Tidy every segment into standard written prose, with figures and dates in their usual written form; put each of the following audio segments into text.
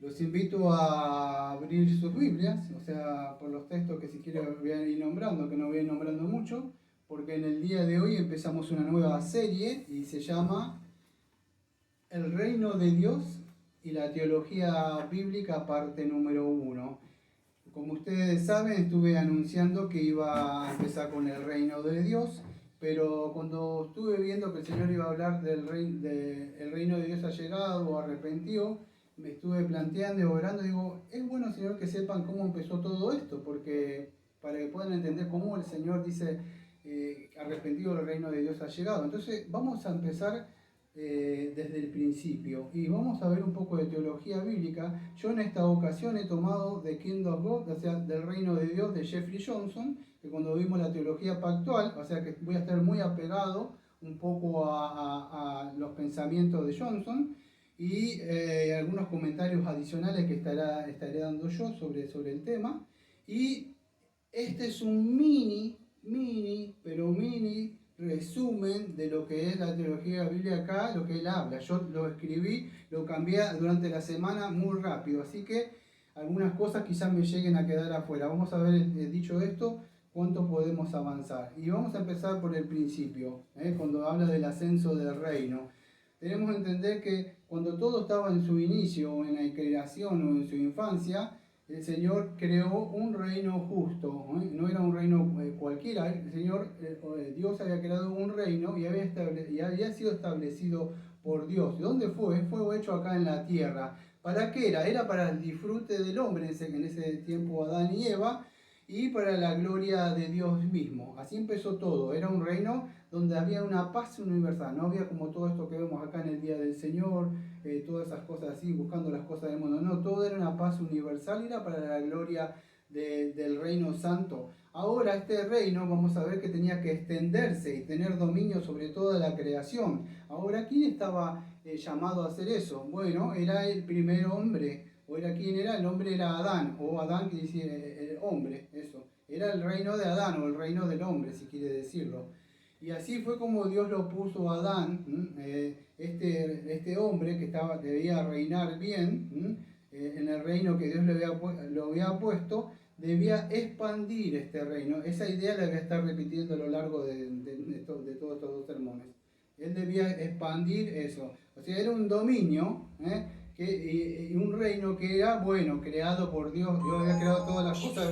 Los invito a abrir sus Biblias, o sea, por los textos que si quieren voy a ir nombrando, que no voy a ir nombrando mucho, porque en el día de hoy empezamos una nueva serie y se llama El Reino de Dios y la Teología Bíblica, parte número 1. Como ustedes saben, estuve anunciando que iba a empezar con el Reino de Dios, pero cuando estuve viendo que el Señor iba a hablar del el Reino de Dios ha llegado o arrepentido, me estuve planteando y orando, digo, es bueno, Señor, que sepan cómo empezó todo esto, porque para que puedan entender cómo el Señor dice, arrepentido el reino de Dios ha llegado. Entonces vamos a empezar desde el principio y vamos a ver un poco de teología bíblica. Yo en esta ocasión he tomado The Kingdom of God, o sea, del reino de Dios, de Jeffrey Johnson, que cuando vimos la teología pactual, o sea que voy a estar muy apegado un poco a los pensamientos de Johnson, y algunos comentarios adicionales que estaré dando yo sobre el tema. Y este es un pero mini resumen de lo que es la teología bíblica acá, lo que él habla. Yo lo escribí, lo cambié durante la semana muy rápido, así que algunas cosas quizás me lleguen a quedar afuera. Vamos a ver, dicho esto, cuánto podemos avanzar. Y vamos a empezar por el principio, cuando habla del ascenso del reino. Tenemos que entender que cuando todo estaba en su inicio, o en la creación o en su infancia, el Señor creó un reino justo, no era un reino cualquiera. El Señor, Dios había creado un reino y había sido establecido por Dios. ¿De dónde fue? Fue hecho acá en la tierra. ¿Para qué era? Era para el disfrute del hombre, en ese tiempo Adán y Eva, y para la gloria de Dios mismo. Así empezó todo. Era un reino donde había una paz universal. No había como todo esto que vemos acá en el Día del Señor, todas esas cosas así, buscando las cosas del mundo. No, todo era una paz universal y era para la gloria del reino santo. Ahora este reino, vamos a ver que tenía que extenderse y tener dominio sobre toda la creación. Ahora, ¿quién estaba llamado a hacer eso? Bueno, era el primer hombre. ¿O era quién era? El hombre era Adán, o Adán quiere decir hombre, eso. Era el reino de Adán, o el reino del hombre, si quiere decirlo. Y así fue como Dios lo puso a Adán, este hombre que debía reinar bien, en el reino que Dios lo había puesto, debía expandir este reino. Esa idea la voy a estar repitiendo a lo largo de todos estos dos sermones. Él debía expandir eso. O sea, era un dominio, y un reino que era, bueno, creado por Dios. Dios había creado todas las cosas.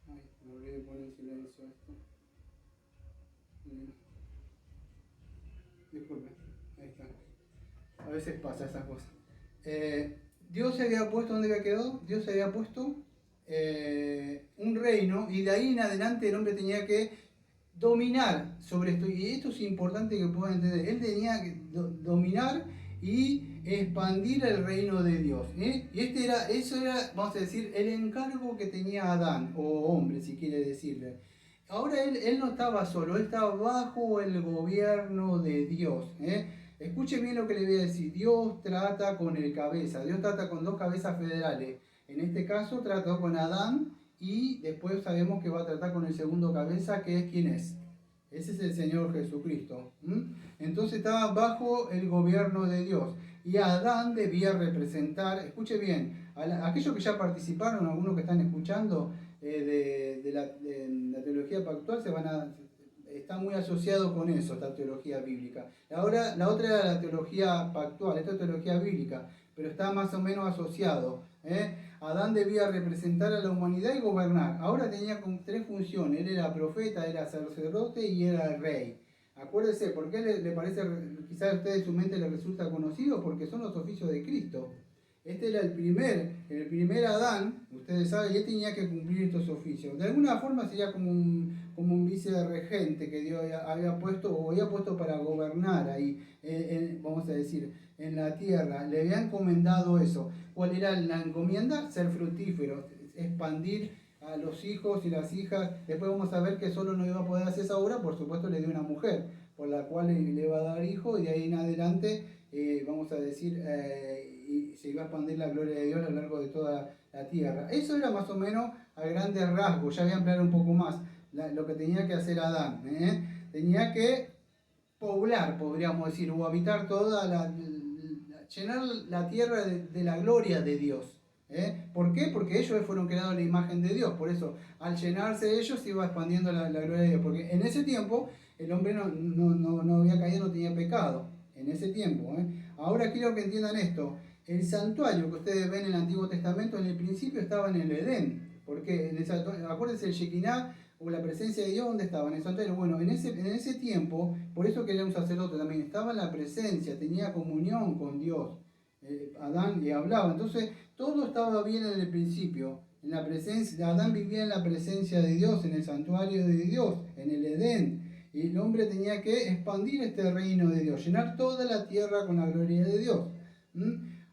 Ay, me olvidé de poner en silencio esto. Disculpen, ahí está. A veces pasa esas cosas. Dios se había puesto, ¿dónde había quedado? Dios se había puesto un reino, y de ahí en adelante el hombre tenía que dominar sobre esto. Y esto es importante que puedan entender. Él tenía que dominar y expandir el reino de Dios. Y eso era, vamos a decir, el encargo que tenía Adán, o hombre, si quiere decirle. Ahora él no estaba solo, él estaba bajo el gobierno de Dios. Escuche bien lo que le voy a decir. Dios trata con el cabeza, Dios trata con dos cabezas federales. En este caso trató con Adán, y después sabemos que va a tratar con el segundo cabeza, que es ¿quién es? Ese es el Señor Jesucristo. Entonces estaba bajo el gobierno de Dios. Y Adán debía representar, escuche bien, aquellos que ya participaron, algunos que están escuchando de la teología pactual, está muy asociado con eso, esta teología bíblica. Ahora, la otra era la teología pactual, esta es teología bíblica, pero está más o menos asociado. Adán debía representar a la humanidad y gobernar. Ahora tenía tres funciones. Él era profeta, era sacerdote y era rey. Acuérdese, ¿por qué le parece, quizás a ustedes su mente le resulta conocido? Porque son los oficios de Cristo. Este era el primer Adán, ustedes saben, y él tenía que cumplir estos oficios. De alguna forma sería como un vicerregente que Dios había puesto para gobernar ahí, vamos a decir, en la tierra. Le había encomendado eso. ¿Cuál era la encomienda? Ser fructíferos, expandir a los hijos y las hijas. Después vamos a ver que solo no iba a poder hacer esa obra, por supuesto le dio una mujer, por la cual le va a dar hijo, y de ahí en adelante, vamos a decir, y se iba a expandir la gloria de Dios a lo largo de toda la tierra. Eso era más o menos a grandes rasgos. Ya voy a ampliar un poco más lo que tenía que hacer Adán. Tenía que poblar, podríamos decir, o habitar toda llenar la tierra de la gloria de Dios. ¿Por qué? Porque ellos fueron creados a la imagen de Dios. Por eso, al llenarse ellos, se iba expandiendo la gloria de Dios. Porque en ese tiempo, el hombre no había caído, no tenía pecado. En ese tiempo. Ahora quiero que entiendan esto. El santuario que ustedes ven en el Antiguo Testamento, en el principio estaba en el Edén. Porque acuérdense el Shekinah o la presencia de Dios, ¿dónde estaba? En el santuario. Bueno, en ese tiempo, por eso que era un sacerdote también, estaba en la presencia, tenía comunión con Dios. Adán le hablaba. Entonces, todo estaba bien en el principio. En la presencia, Adán vivía en la presencia de Dios, en el santuario de Dios, en el Edén. Y el hombre tenía que expandir este reino de Dios, llenar toda la tierra con la gloria de Dios.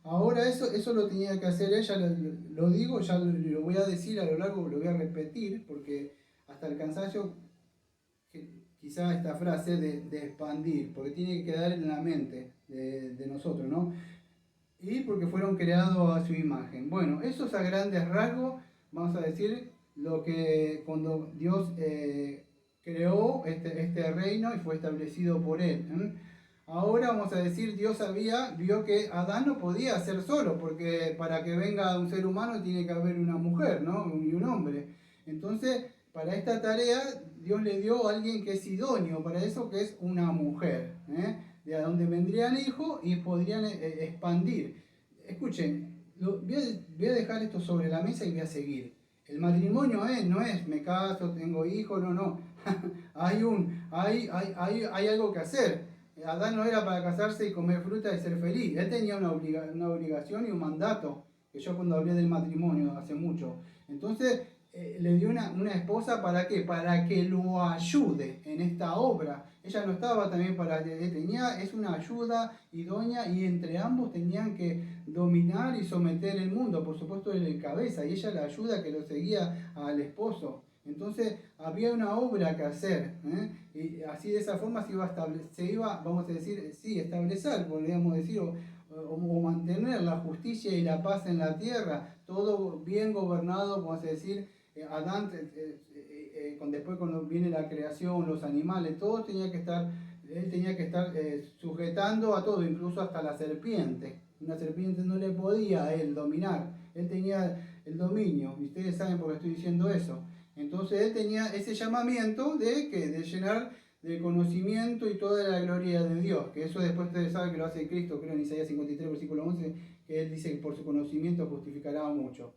Ahora eso lo tenía que hacer ella, lo digo, ya lo voy a decir a lo largo, lo voy a repetir, porque hasta el cansancio, quizá esta frase de expandir, porque tiene que quedar en la mente de nosotros, ¿no? Y porque fueron creados a su imagen. Bueno, eso es a grandes rasgos, vamos a decir, lo que cuando Dios creó este reino y fue establecido por él. Ahora vamos a decir, Dios vio que Adán no podía hacer solo, porque para que venga un ser humano tiene que haber una mujer, ¿no? Y un hombre. Entonces, para esta tarea, Dios le dio a alguien que es idóneo para eso, que es una mujer, de donde vendrían hijos y podrían expandir. Escuchen, voy a dejar esto sobre la mesa y voy a seguir. El matrimonio no es me caso, tengo hijos, no. hay algo que hacer. Adán no era para casarse y comer fruta y ser feliz. Él tenía una obligación y un mandato, que yo cuando hablé del matrimonio hace mucho. Entonces, le dio una esposa, ¿para qué? Para que lo ayude en esta obra. Ella no estaba también es una ayuda idónea, y entre ambos tenían que dominar y someter el mundo. Por supuesto, él es cabeza y ella la ayuda que lo seguía al esposo. Entonces había una obra que hacer, y así de esa forma se iba, vamos a decir, sí, establecer, podríamos decir, o mantener la justicia y la paz en la tierra, todo bien gobernado, vamos a decir. Adán, después cuando viene la creación, los animales, todo él tenía que estar sujetando a todo, incluso hasta la serpiente. Una serpiente no le podía a él dominar, él tenía el dominio, y ustedes saben por qué estoy diciendo eso. Entonces él tenía ese llamamiento de llenar de conocimiento y toda la gloria de Dios, que eso después ustedes saben que lo hace Cristo, creo en Isaías 53, versículo 11, que él dice que por su conocimiento justificará a muchos,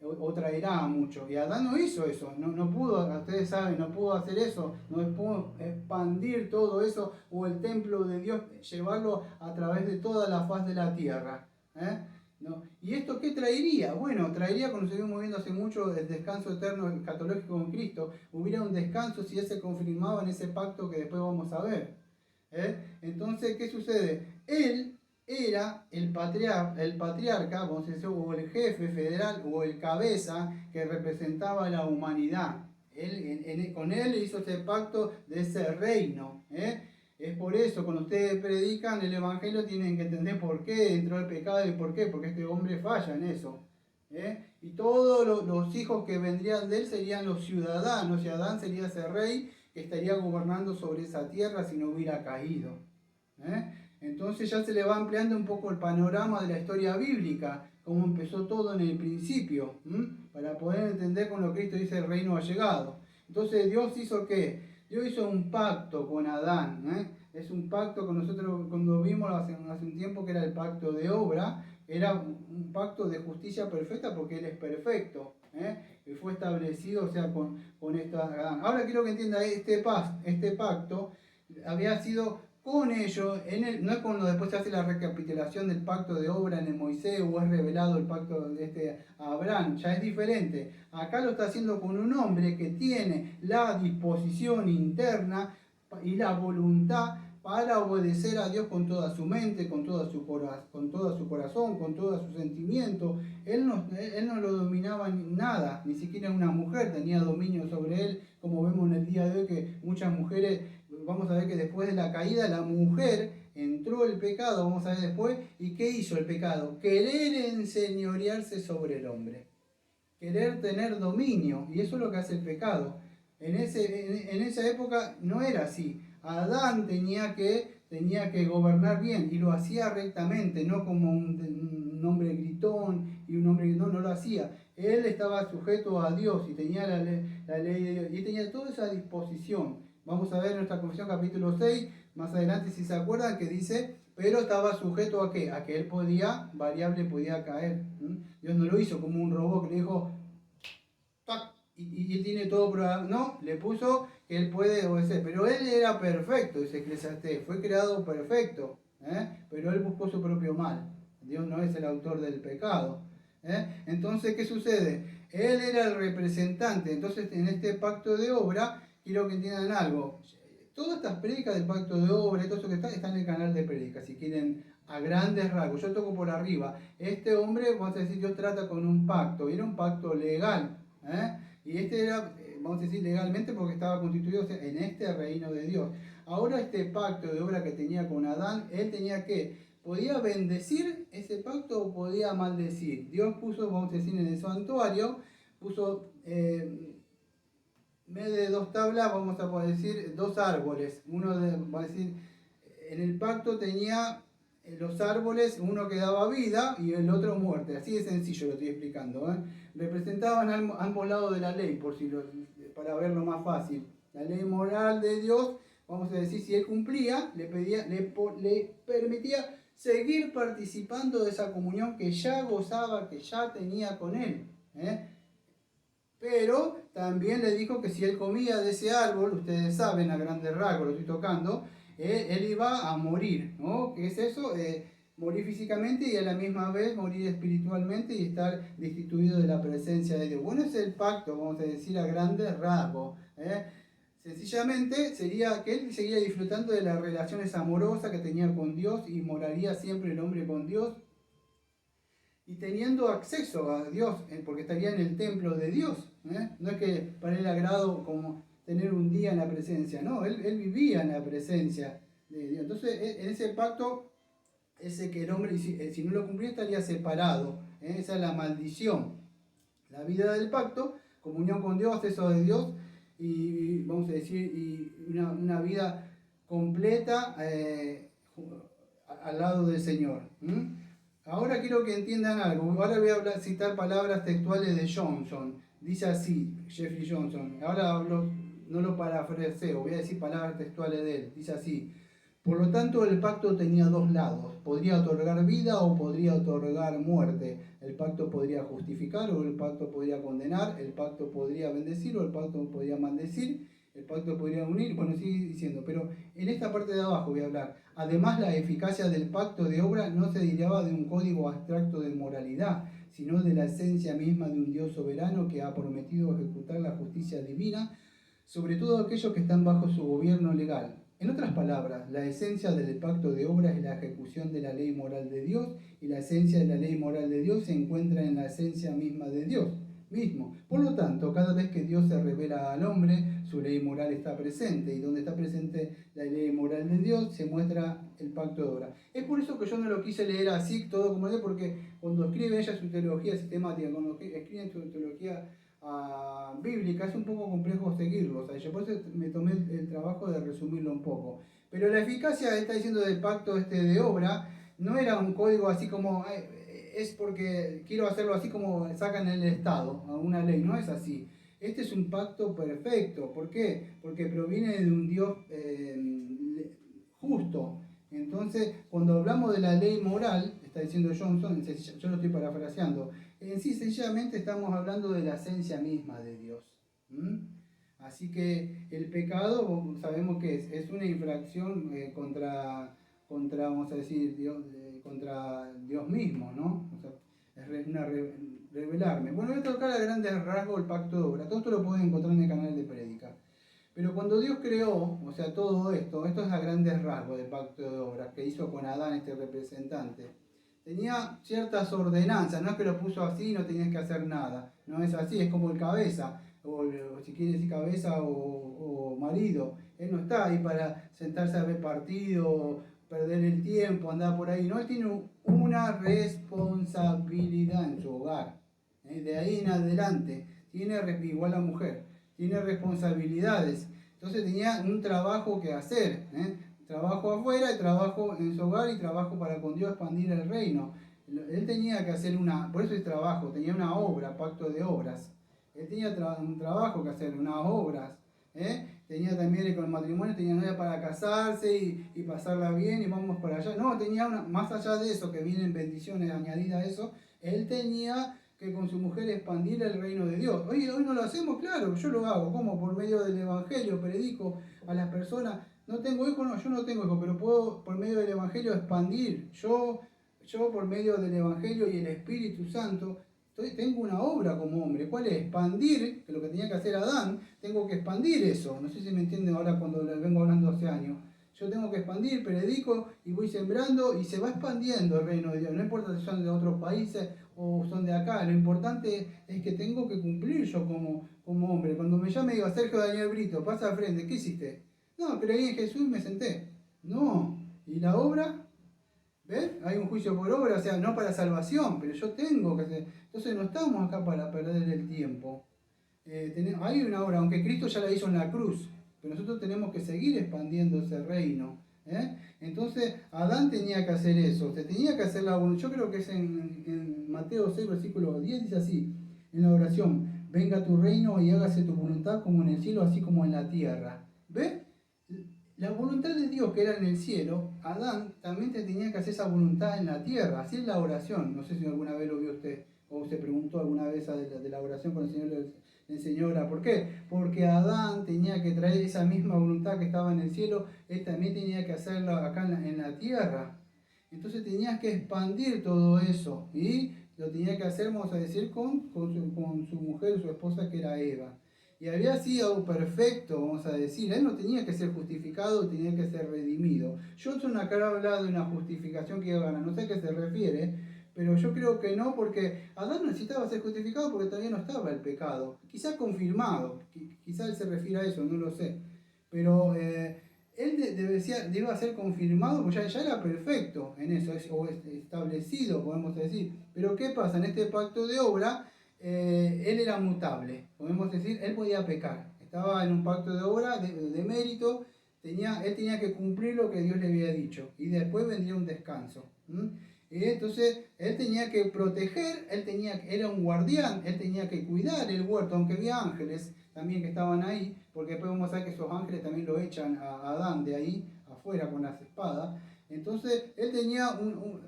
o traerá a muchos. Y Adán no hizo eso, no pudo, ustedes saben, no pudo hacer eso, no pudo expandir todo eso, o el templo de Dios, llevarlo a través de toda la faz de la tierra. ¿No? ¿Y esto qué traería? Bueno, traería, como seguimos viendo hace mucho, el descanso eterno escatológico con Cristo. Hubiera un descanso si él se confirmaba en ese pacto que después vamos a ver. Entonces, ¿qué sucede? Él era el patriarca, vamos a decir, o el jefe federal, o el cabeza que representaba a la humanidad. Con él hizo ese pacto de ese reino. Es por eso, cuando ustedes predican el Evangelio, tienen que entender por qué entró el pecado y por qué, porque este hombre falla en eso. Y todos los hijos que vendrían de él serían los ciudadanos, y Adán sería ese rey que estaría gobernando sobre esa tierra si no hubiera caído. Entonces ya se le va ampliando un poco el panorama de la historia bíblica, cómo empezó todo en el principio, para poder entender con lo que Cristo dice: el reino ha llegado. Entonces Dios hizo ¿qué? Dios hizo un pacto con Adán. Es un pacto que nosotros cuando vimos hace un tiempo, que era el pacto de obra, era un pacto de justicia perfecta, porque Él es perfecto. Y fue establecido, o sea, con Adán. Ahora quiero que entienda, este pacto había sido con ellos, no es cuando después se hace la recapitulación del pacto de obra en el Moisés, o es revelado el pacto de a Abraham, ya es diferente. Acá lo está haciendo con un hombre que tiene la disposición interna y la voluntad para obedecer a Dios con toda su mente, con todo su corazón, con todo su sentimiento. Él no lo dominaba nada, ni siquiera una mujer tenía dominio sobre él, como vemos en el día de hoy, que muchas mujeres, vamos a ver que después de la caída, la mujer entró el pecado, vamos a ver después, y ¿qué hizo el pecado? Querer enseñorearse sobre el hombre, querer tener dominio, y eso es lo que hace el pecado. En esa época no era así. Adán tenía que tenía que gobernar bien y lo hacía rectamente, no como un hombre gritón y un hombre que no lo hacía. Él estaba sujeto a Dios y tenía la ley de Dios y tenía toda esa disposición. Vamos a ver en nuestra Confesión capítulo 6, más adelante si se acuerdan, que dice, pero estaba sujeto a ¿qué? A que él podía, variable, podía caer. Dios no lo hizo como un robot que le dijo, ¡tac! Y él tiene todo programado. No, le puso que él puede obedecer. Pero él era perfecto, dice Eclesiastés. Fue creado perfecto. Pero él buscó su propio mal. Dios no es el autor del pecado. Entonces, ¿qué sucede? Él era el representante. Entonces, en este pacto de obra, quiero que entiendan algo. Todas estas prédicas del pacto de obra, todo eso que está en el canal de prédicas. Si quieren, a grandes rasgos. Yo toco por arriba. Este hombre, vamos a decir, Dios trata con un pacto. Y era un pacto legal. Y este era, vamos a decir, legalmente porque estaba constituido en este reino de Dios. Ahora este pacto de obra que tenía con Adán, él tenía que, podía bendecir ese pacto o podía maldecir. Dios puso, vamos a decir, en el santuario, puso en vez de dos tablas, vamos a decir, dos árboles. Uno, vamos a decir, en el pacto tenía los árboles, uno que daba vida y el otro muerte. Así de sencillo lo estoy explicando. Representaban ambos lados de la ley, para verlo más fácil. La ley moral de Dios, vamos a decir, si él cumplía, le permitía seguir participando de esa comunión que ya gozaba, que ya tenía con él. Pero también le dijo que si él comía de ese árbol, ustedes saben a grandes rasgos, lo estoy tocando, él iba a morir, ¿no? ¿Qué es eso? Morir físicamente y a la misma vez morir espiritualmente y estar destituido de la presencia de Dios. Bueno, es el pacto, vamos a decir a grandes rasgos. Sencillamente sería que él seguía disfrutando de las relaciones amorosas que tenía con Dios y moraría siempre el hombre con Dios y teniendo acceso a Dios, porque estaría en el templo de Dios. No es que para él agrado como tener un día en la presencia, no, él vivía en la presencia de Dios. Entonces, en ese pacto, ese que el hombre, si no lo cumplía, estaría separado. Esa es la maldición. La vida del pacto, comunión con Dios, acceso de Dios, y vamos a decir, y una vida completa al lado del Señor. Ahora quiero que entiendan algo. Ahora voy a citar palabras textuales de Johnson. Dice así, Jeffrey Johnson. Ahora no lo parafraseo, voy a decir palabras textuales de él. Dice así. Por lo tanto, el pacto tenía dos lados. Podría otorgar vida o podría otorgar muerte. El pacto podría justificar o el pacto podría condenar. El pacto podría bendecir o el pacto podría maldecir. El pacto podría unir. Bueno, sigue diciendo. Pero en esta parte de abajo voy a hablar. Además, la eficacia del pacto de obra no se derivaba de un código abstracto de moralidad, sino de la esencia misma de un Dios soberano que ha prometido ejecutar la justicia divina sobre todo aquellos que están bajo su gobierno legal. En otras palabras, la esencia del pacto de obra es la ejecución de la ley moral de Dios y la esencia de la ley moral de Dios se encuentra en la esencia misma de Dios mismo. Por lo tanto, cada vez que Dios se revela al hombre, su ley moral está presente y donde está presente la ley moral de Dios se muestra el pacto de obra. Es por eso que yo no lo quise leer así todo como es, porque cuando escribe ella su teología sistemática, cuando escribe su teología bíblica, es un poco complejo seguirlo. O sea, yo por eso me tomé el trabajo de resumirlo un poco. Pero la eficacia, está diciendo, del pacto de obra, no era un código así como, es porque quiero hacerlo así como sacan en el Estado, una ley, no es así. Este es un pacto perfecto. ¿Por qué? Porque proviene de un Dios justo. Entonces, cuando hablamos de la ley moral, está diciendo Johnson, yo lo estoy parafraseando, en sí sencillamente estamos hablando de la esencia misma de Dios. Así que el pecado, sabemos que es una infracción contra, vamos a decir, contra Dios mismo, ¿no? O sea, es revelarme. Bueno, voy a tocar a grandes rasgos el pacto de obra. Todo esto lo pueden encontrar en el canal de Prédica. Pero cuando Dios creó, o sea, todo esto es a grandes rasgos del pacto de obras que hizo con Adán, este representante. Tenía ciertas ordenanzas, no es que lo puso así, no tenías que hacer nada. No es así, es como el cabeza, o si quieres decir cabeza o marido. Él no está ahí para sentarse a ver partido, perder el tiempo, andar por ahí. No, él tiene una responsabilidad en su hogar. De ahí en adelante, tiene igual la mujer. Tiene responsabilidades, entonces tenía un trabajo que hacer, trabajo afuera, y trabajo en su hogar y trabajo para con Dios expandir el reino. Él tenía que hacer por eso es trabajo, tenía una obra, pacto de obras. Él tenía un trabajo que hacer, unas obras. Tenía también con el matrimonio, tenía novia para casarse y pasarla bien y vamos para allá. No, tenía más allá de eso, que vienen bendiciones añadidas a eso, él tenía que con su mujer expandir el reino de Dios. Hoy no lo hacemos, claro, yo lo hago, como por medio del Evangelio, predico a las personas. No tengo hijos, no, yo no tengo hijos, pero puedo por medio del Evangelio expandir. Yo por medio del Evangelio y el Espíritu Santo, tengo una obra como hombre. ¿Cuál es? Expandir, que lo que tenía que hacer Adán, tengo que expandir eso. No sé si me entienden ahora cuando les vengo hablando hace años. Yo tengo que expandir, predico y voy sembrando y se va expandiendo el reino de Dios. No importa si son de otros países o son de acá. Lo importante es que tengo que cumplir yo como hombre. Cuando me llame y diga, Sergio Daniel Brito, pasa al frente, ¿qué hiciste? No, creí en Jesús y me senté. No. ¿Y la obra? ¿Ves? Hay un juicio por obra, o sea, no para salvación, pero yo tengo que hacer. Entonces no estamos acá para perder el tiempo. Hay una obra, aunque Cristo ya la hizo en la cruz, pero nosotros tenemos que seguir expandiendo ese reino. Entonces Adán tenía que hacer eso, tenía que hacer la voluntad. Yo creo que es en Mateo 6, versículo 10, dice así, en la oración: venga tu reino y hágase tu voluntad como en el cielo, así como en la tierra. ¿Ves? La voluntad de Dios que era en el cielo, Adán también tenía que hacer esa voluntad en la tierra. Así es la oración. No sé si alguna vez lo vio usted o se preguntó alguna vez de la oración cuando el Señor le enseñó a orar. ¿Por qué? Porque Adán tenía que traer esa misma voluntad que estaba en el cielo, él también tenía que hacerla acá en la tierra. Entonces tenía que expandir todo eso y lo tenía que hacer, vamos a decir, con su mujer, su esposa, que era Eva. Y había sido perfecto, vamos a decir. Él no tenía que ser justificado, tenía que ser redimido. Johnson acá habla de una justificación que iba a ganar, no sé a qué se refiere, pero yo creo que no, porque Adán necesitaba ser justificado porque todavía no estaba el pecado. Quizás confirmado, quizás él se refiere a eso, no lo sé. Pero él debía ser confirmado, porque ya era perfecto en eso, o establecido, podemos decir. Pero ¿qué pasa? En este pacto de obra, él era mutable, podemos decir, él podía pecar. Estaba en un pacto de obra, de mérito, él tenía que cumplir lo que Dios le había dicho. Y después vendría un descanso. Y entonces, él tenía que proteger, era un guardián, él tenía que cuidar el huerto, aunque había ángeles también que estaban ahí, porque después vamos a ver que esos ángeles también lo echan a Adán de ahí, afuera con las espadas. Entonces, él tenía,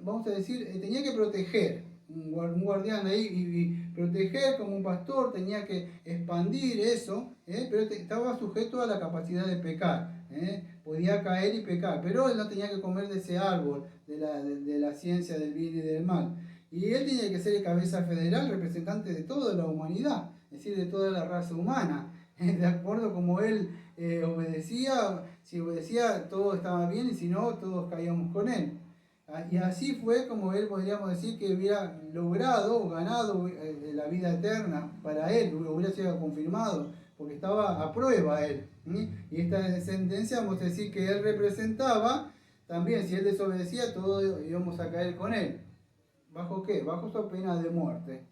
vamos a decir, tenía que proteger, un guardián ahí, y proteger como un pastor, tenía que expandir eso, pero estaba sujeto a la capacidad de pecar. Podía caer y pecar, pero él no tenía que comer de ese árbol, de la ciencia del bien y del mal. Y él tenía que ser el cabeza federal, representante de toda la humanidad, es decir, de toda la raza humana. De acuerdo como él obedecía, si obedecía todo estaba bien y si no, todos caíamos con él. Y así fue como él, podríamos decir, que hubiera logrado o ganado la vida eterna para él, hubiera sido confirmado, porque estaba a prueba él. Y esta descendencia, vamos a decir que él representaba, también si él desobedecía, todos íbamos a caer con él. ¿Bajo qué? Bajo su pena de muerte.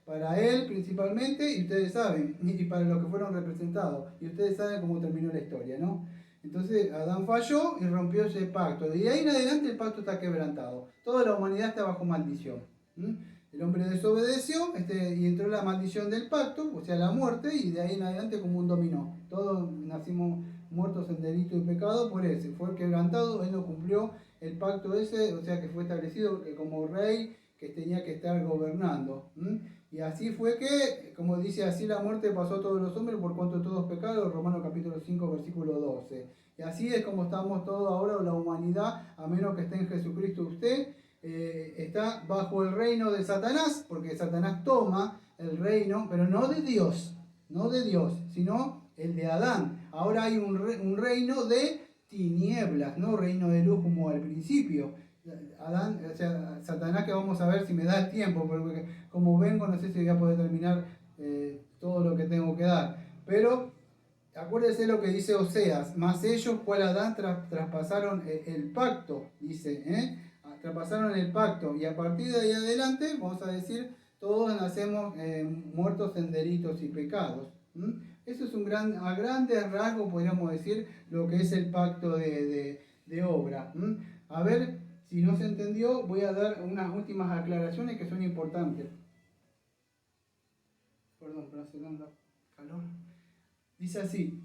Para él principalmente, y ustedes saben, y para los que fueron representados, y ustedes saben cómo terminó la historia, ¿no? Entonces Adán falló y rompió ese pacto. Y de ahí en adelante el pacto está quebrantado. Toda la humanidad está bajo maldición. El hombre desobedeció y entró la maldición del pacto, o sea, la muerte, y de ahí en adelante como un dominó. Todos nacimos muertos en delito y pecado por ese. Fue quebrantado, él no cumplió el pacto ese, o sea, que fue establecido como rey que tenía que estar gobernando. Y así fue que, como dice, así la muerte pasó a todos los hombres por cuanto todos pecaron, Romanos capítulo 5, versículo 12. Y así es como estamos todos ahora, la humanidad, a menos que esté en Jesucristo usted, está bajo el reino de Satanás, porque Satanás toma el reino, pero no de Dios, sino el de Adán. Ahora hay un reino de tinieblas, no reino de luz como al principio. Adán, o sea, Satanás, que vamos a ver si me da el tiempo, porque como vengo no sé si voy a poder terminar todo lo que tengo que dar. Pero acuérdense lo que dice Oseas: más ellos, cual Adán, traspasaron el pacto, dice, traspasaron el pacto, y a partir de ahí adelante, vamos a decir, todos nacemos muertos en delitos y pecados. Eso es a grandes rasgos, podríamos decir, lo que es el pacto de de obra. A ver, si no se entendió, voy a dar unas últimas aclaraciones que son importantes. Perdón, pero hace tanta calor. Dice así,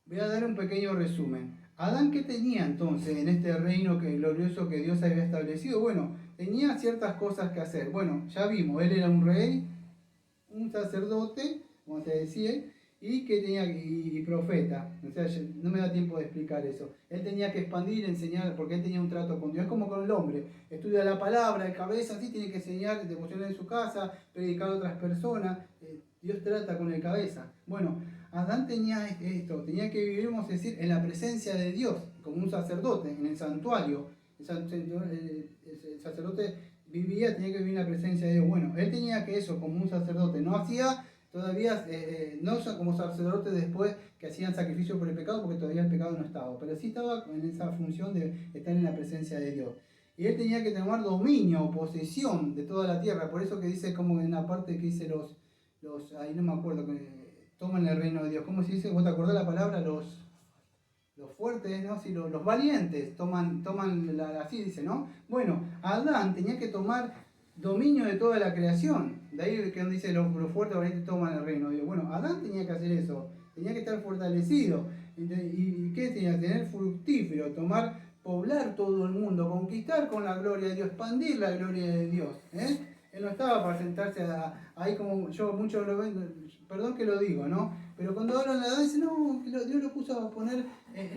voy a dar un pequeño resumen. Adán, ¿qué tenía entonces en este reino glorioso que Dios había establecido? Bueno, tenía ciertas cosas que hacer. Bueno, ya vimos, él era un rey, un sacerdote, como se decía, y que tenía y profeta. O sea, no me da tiempo de explicar eso. Él tenía que expandir, enseñar, porque él tenía un trato con Dios. Es como con el hombre. Estudia la palabra, de cabeza, así tiene que enseñar devociones en su casa, predicar a otras personas. Dios trata con el cabeza. Bueno, Adán tenía esto, tenía que vivir, vamos a decir, en la presencia de Dios, como un sacerdote, en el santuario. El sacerdote vivía, tenía que vivir en la presencia de Dios. Bueno, él tenía que eso, como un sacerdote, no hacía todavía, no como sacerdote después que hacían sacrificio por el pecado, porque todavía el pecado no estaba, pero sí estaba en esa función de estar en la presencia de Dios. Y él tenía que tomar dominio, posesión de toda la tierra, por eso que dice como en la parte que dice ahí no me acuerdo, que toman el reino de Dios. ¿Cómo se dice? ¿Vos te acordás la palabra? Los fuertes, ¿no? Si los valientes toman así dice, ¿no? Bueno, Adán tenía que tomar dominio de toda la creación. De ahí que dice los fuertes valientes toman el reino de Dios. Bueno, Adán tenía que hacer eso, tenía que estar fortalecido. ¿Y qué tenía? Tener fructífero, poblar todo el mundo, conquistar con la gloria de Dios, expandir la gloria de Dios. Él no estaba para sentarse ahí como yo mucho lo vendo, perdón que lo digo, ¿no? Pero cuando hablan de Adán dicen, no, que Dios lo puso a poner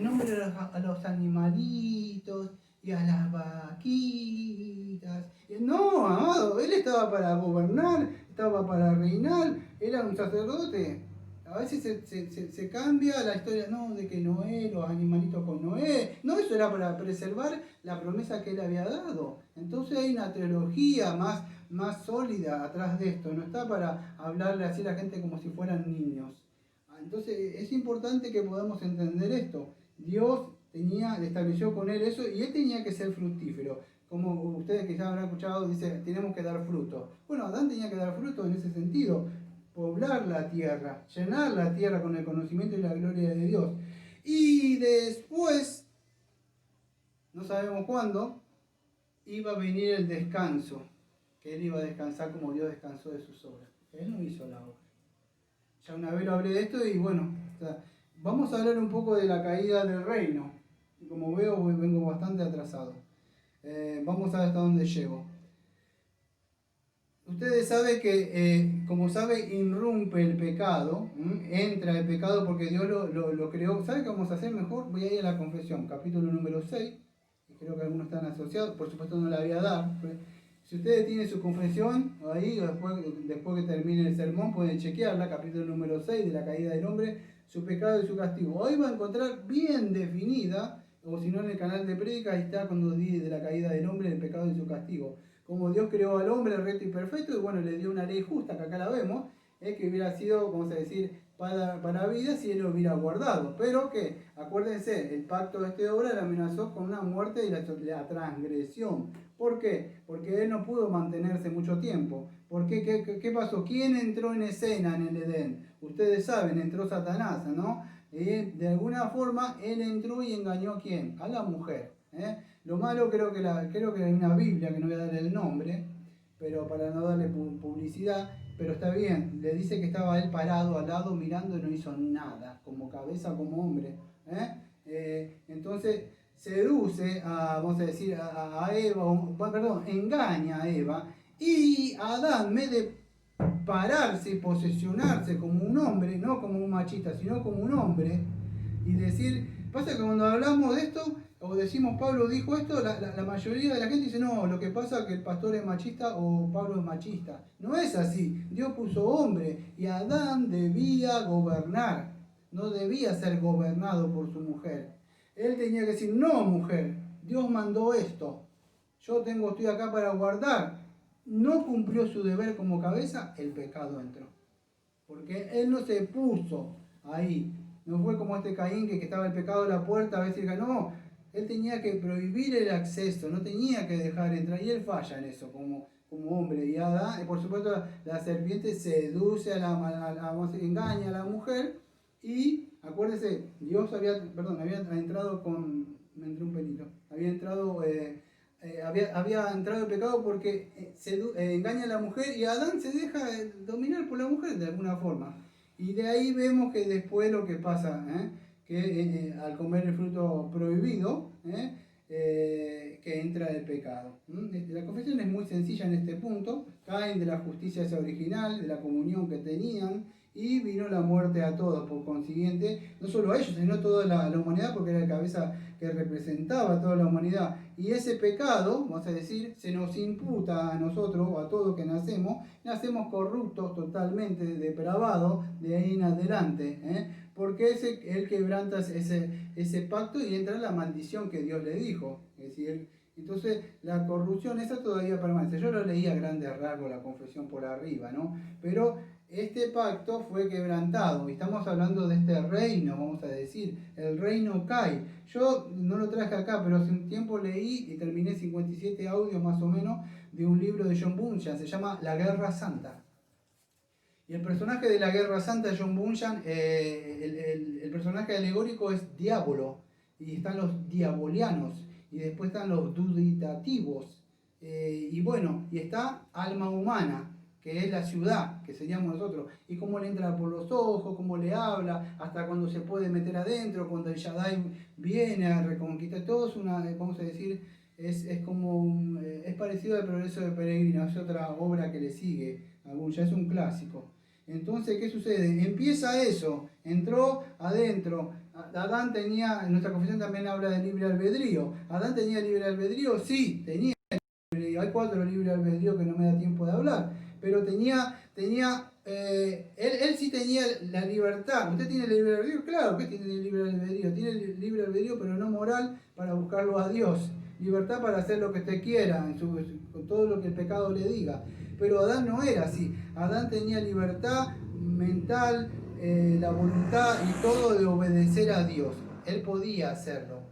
nombre a los animalitos y a las vaquitas. No, amado, él estaba para gobernar, estaba para reinar, era un sacerdote. A veces se cambia la historia, no, de que Noé, los animalitos con Noé. No, eso era para preservar la promesa que él había dado. Entonces hay una teología más sólida atrás de esto. No está para hablarle así a la gente como si fueran niños. Entonces es importante que podamos entender esto. Dios le estableció con él eso y él tenía que ser fructífero. Como ustedes que ya habrán escuchado, dice, tenemos que dar fruto. Bueno, Adán tenía que dar fruto en ese sentido. Poblar la tierra, llenar la tierra con el conocimiento y la gloria de Dios. Y después, no sabemos cuándo, iba a venir el descanso, que él iba a descansar como Dios descansó de sus obras. Él no hizo la obra. Ya una vez lo hablé de esto y bueno, vamos a hablar un poco de la caída del reino. Y como veo, vengo bastante atrasado. Vamos a ver hasta dónde llego. Ustedes saben que, como sabe, irrumpe el pecado, entra el pecado porque Dios lo creó. ¿Sabe qué vamos a hacer mejor? Voy a ir a la confesión, capítulo número 6, y creo que algunos están asociados, por supuesto no la voy a dar. Si ustedes tienen su confesión, ahí, después que termine el sermón, pueden chequearla, capítulo número 6 de la caída del hombre, su pecado y su castigo. Hoy va a encontrar bien definida, o si no en el canal de prédica, ahí está cuando di de la caída del hombre, el pecado y su castigo. Como Dios creó al hombre recto y perfecto, y bueno, le dio una ley justa, que acá la vemos, que hubiera sido, vamos a decir, para vida si él lo hubiera guardado. Pero que, acuérdense, el pacto de este obra le amenazó con una muerte y la transgresión. ¿Por qué? Porque él no pudo mantenerse mucho tiempo. ¿Por qué? ¿Qué pasó? ¿Quién entró en escena en el Edén? Ustedes saben, entró Satanás, ¿no? De alguna forma, él entró y engañó ¿a quién? A la mujer. Lo malo creo que hay una Biblia, que no voy a dar el nombre, pero para no darle publicidad, pero está bien, le dice que estaba él parado al lado mirando y no hizo nada, como cabeza, como hombre. Entonces seduce vamos a decir, a Eva, engaña a Eva, y Adán, en vez de pararse y posesionarse como un hombre, no como un machista, sino como un hombre, y decir, pasa que cuando hablamos de esto, o decimos Pablo dijo esto, la mayoría de la gente dice, no, lo que pasa es que el pastor es machista o Pablo es machista. No es así. Dios puso hombre y Adán debía gobernar. No debía ser gobernado por su mujer. Él tenía que decir, no mujer, Dios mandó esto. Estoy acá para guardar. No cumplió su deber como cabeza, el pecado entró. Porque él no se puso ahí. No fue como este Caín que estaba el pecado a la puerta, a veces no. Él tenía que prohibir el acceso, no tenía que dejar entrar. Y él falla en eso como hombre. Y Adán, por supuesto, la serpiente seduce engaña a la mujer. Y acuérdense, Dios había entrado con me entró un pelito. Había entrado, había entrado el pecado porque engaña a la mujer y Adán se deja dominar por la mujer de alguna forma. Y de ahí vemos que después lo que pasa, que al comer el fruto prohibido, que entra el pecado. La confesión es muy sencilla en este punto. Caen de la justicia esa original, de la comunión que tenían, y vino la muerte a todos. Por consiguiente, no solo a ellos, sino a toda la humanidad, porque era la cabeza que representaba a toda la humanidad. Y ese pecado, vamos a decir, se nos imputa a nosotros, o a todos que nacemos corruptos, totalmente depravados, de ahí en adelante, porque él quebranta ese pacto y entra en la maldición que Dios le dijo. Es decir, entonces la corrupción esa todavía permanece. Yo lo leí a grandes rasgos, la confesión por arriba, ¿no? Pero este pacto fue quebrantado y estamos hablando de este reino, vamos a decir, el reino cae. Yo no lo traje acá, pero hace un tiempo leí y terminé 57 audios más o menos de un libro de John Bunyan, se llama La Guerra Santa. Y el personaje de la Guerra Santa de John Bunyan, el personaje alegórico es Diablo, y están los diabolianos, y después están los duditativos, y bueno, y está alma humana, que es la ciudad, que seríamos nosotros, y cómo le entra por los ojos, cómo le habla, hasta cuando se puede meter adentro, cuando el Shaddai viene a reconquistar, todo es una, vamos a decir, es como, es parecido al Progreso de Peregrino, es otra obra que le sigue, ya es un clásico. Entonces, ¿qué sucede? Empieza eso, entró adentro. Adán tenía, en nuestra confesión también habla de libre albedrío. ¿Adán tenía libre albedrío? Sí, tenía libre albedrío. Hay 4 libre albedrío que no me da tiempo de hablar. Pero él sí tenía la libertad. ¿Usted tiene libre albedrío? Claro que tiene libre albedrío. Tiene libre albedrío, pero no moral para buscarlo a Dios. Libertad para hacer lo que usted quiera, con todo lo que el pecado le diga. Pero Adán no era así. Adán tenía libertad mental, la voluntad y todo de obedecer a Dios. Él podía hacerlo.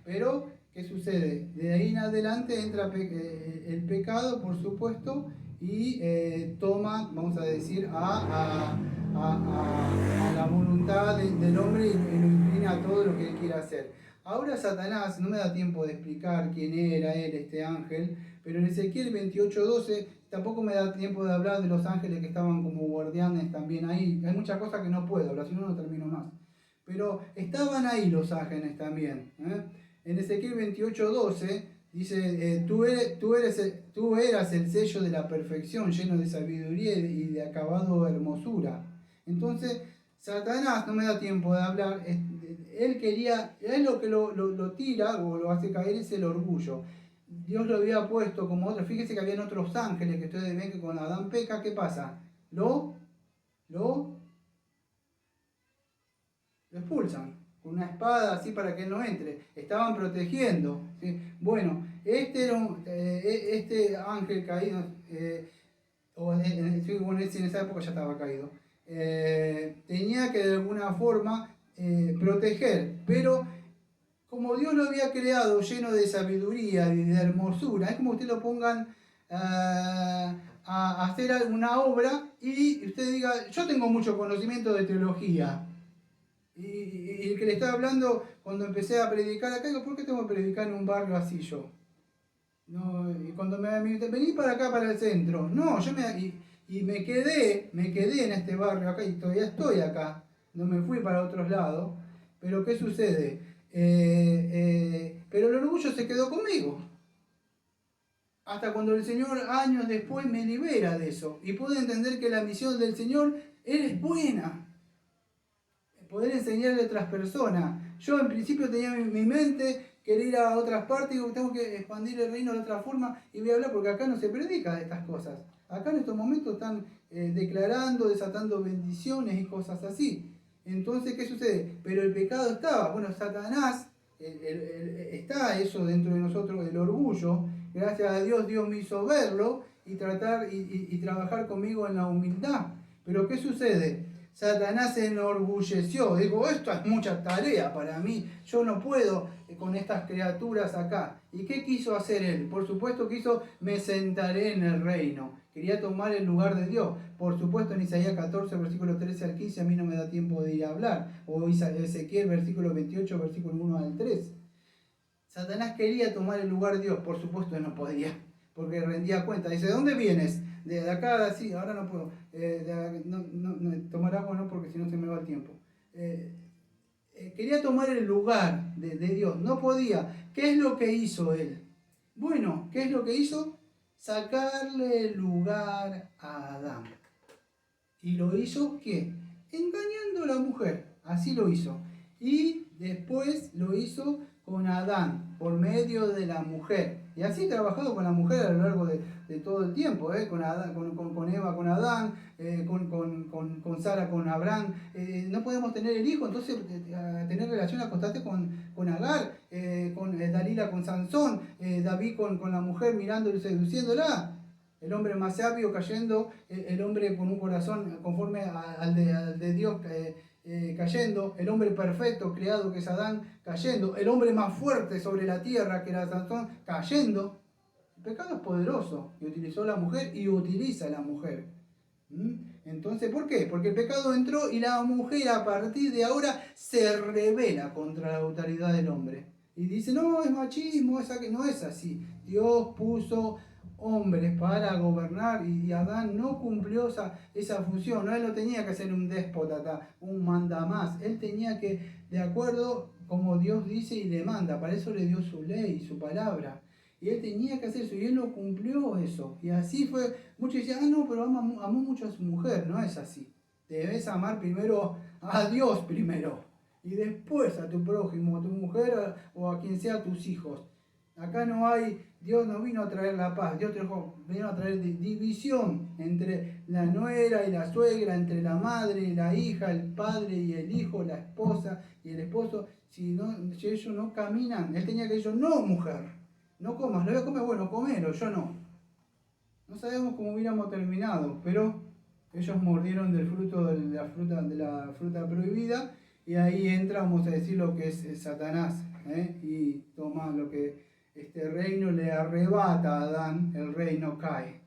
Pero, ¿qué sucede? De ahí en adelante entra el pecado, por supuesto, y toma, vamos a decir, a la voluntad del hombre y lo inclina a todo lo que él quiera hacer. Ahora Satanás, no me da tiempo de explicar quién era él, este ángel, pero en Ezequiel 28:12 tampoco me da tiempo de hablar de los ángeles que estaban como guardianes también ahí. Hay muchas cosas que no puedo hablar, si no, no termino más. Pero estaban ahí los ángeles también. En Ezequiel 28:12 dice, tú eras el sello de la perfección, lleno de sabiduría y de acabado hermosura. Entonces, Satanás, no me da tiempo de hablar, él lo que lo tira o lo hace caer es el orgullo. Dios lo había puesto como otro. Fíjese que habían otros ángeles que ustedes ven que con Adán peca, ¿qué pasa? Lo expulsan con una espada así para que él no entre. Estaban protegiendo, ¿sí? Bueno, este ángel caído, bueno, en esa época ya estaba caído, tenía que de alguna forma proteger, pero como Dios lo había creado lleno de sabiduría y de hermosura, es como usted lo pongan a hacer alguna obra y usted diga, yo tengo mucho conocimiento de teología. Y el que le estaba hablando, cuando empecé a predicar acá, digo, ¿por qué tengo que predicar en un barrio así yo? No, y cuando me dicen, vení para acá, para el centro. No, me quedé en este barrio acá y todavía estoy acá. No me fui para otros lados. Pero ¿qué sucede? Pero el orgullo se quedó conmigo. Hasta cuando el Señor años después me libera de eso. Y pude entender que la misión del Señor, Él es buena. Poder enseñarle a otras personas. Yo en principio tenía en mi mente, querer ir a otras partes, digo, tengo que expandir el reino de otra forma y voy a hablar porque acá no se predica de estas cosas. Acá en estos momentos están declarando, desatando bendiciones y cosas así. Entonces, ¿qué sucede? Pero el pecado estaba. Bueno, Satanás, está eso dentro de nosotros, el orgullo. Gracias a Dios, Dios me hizo verlo y trabajar conmigo en la humildad. Pero ¿qué sucede? Satanás se enorgulleció, dijo, esto es mucha tarea para mí, yo no puedo con estas criaturas acá. ¿Y qué quiso hacer él? Por supuesto quiso, me sentaré en el reino. Quería tomar el lugar de Dios. Por supuesto en Isaías 14, versículo 13 al 15, a mí no me da tiempo de ir a hablar. O Ezequiel, versículo 28, versículo 1 al 3. Satanás quería tomar el lugar de Dios, por supuesto no podía, porque rendía cuenta. Dice, ¿de dónde vienes? De acá, sí, ahora no puedo. Tomar agua no, porque si no se me va el tiempo. Quería tomar el lugar de Dios, no podía. ¿Qué es lo que hizo él? Bueno, ¿qué es lo que hizo? Sacarle el lugar a Adán. ¿Y lo hizo qué? Engañando a la mujer, así lo hizo. Y después lo hizo con Adán, por medio de la mujer. Y así he trabajado con la mujer a lo largo de todo el tiempo, con Adán, con Eva, con Adán, con Sara, con Abraham. No podemos tener el hijo, entonces tener relaciones constantes con Agar, con Dalila, con Sansón, David con la mujer mirándola y seduciéndola. El hombre más sabio cayendo, el hombre con un corazón conforme al de Dios cayendo, el hombre perfecto creado que es Adán cayendo, el hombre más fuerte sobre la tierra que era Sansón cayendo. El pecado es poderoso y utilizó la mujer y utiliza a la mujer. Entonces, ¿por qué? Porque el pecado entró y la mujer a partir de ahora se rebela contra la autoridad del hombre. Y dice, no, es machismo, no es así. Dios puso hombres para gobernar y Adán no cumplió esa función. No, él no tenía que ser un déspota, un mandamás. Él tenía que, de acuerdo como Dios dice y le manda, para eso le dio su ley, su palabra. Y él tenía que hacer eso y él no cumplió eso. Y así fue. Muchos decían, no, pero amó mucho a su mujer. No es así. Debes amar primero a Dios primero. Y después a tu prójimo, a tu mujer o a quien sea tus hijos. Acá no hay, Dios no vino a traer la paz, Dios vino a traer división entre la nuera y la suegra, entre la madre y la hija, el padre y el hijo, la esposa y el esposo. Si ellos no caminan, él tenía que decir, no mujer, no comas, lo voy a comer, bueno, comelo, yo no. No sabemos cómo hubiéramos terminado, pero ellos mordieron del fruto de la fruta prohibida y ahí entra, vamos a decir, lo que es Satanás, y toma lo que este reino le arrebata a Adán, el reino cae,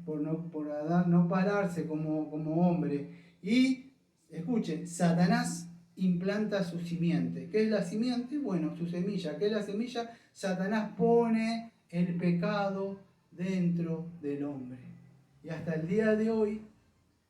por Adán no pararse como hombre. Y, escuchen, Satanás implanta su simiente. ¿Qué es la simiente? Bueno, su semilla. ¿Qué es la semilla? Satanás pone el pecado dentro del hombre. Y hasta el día de hoy,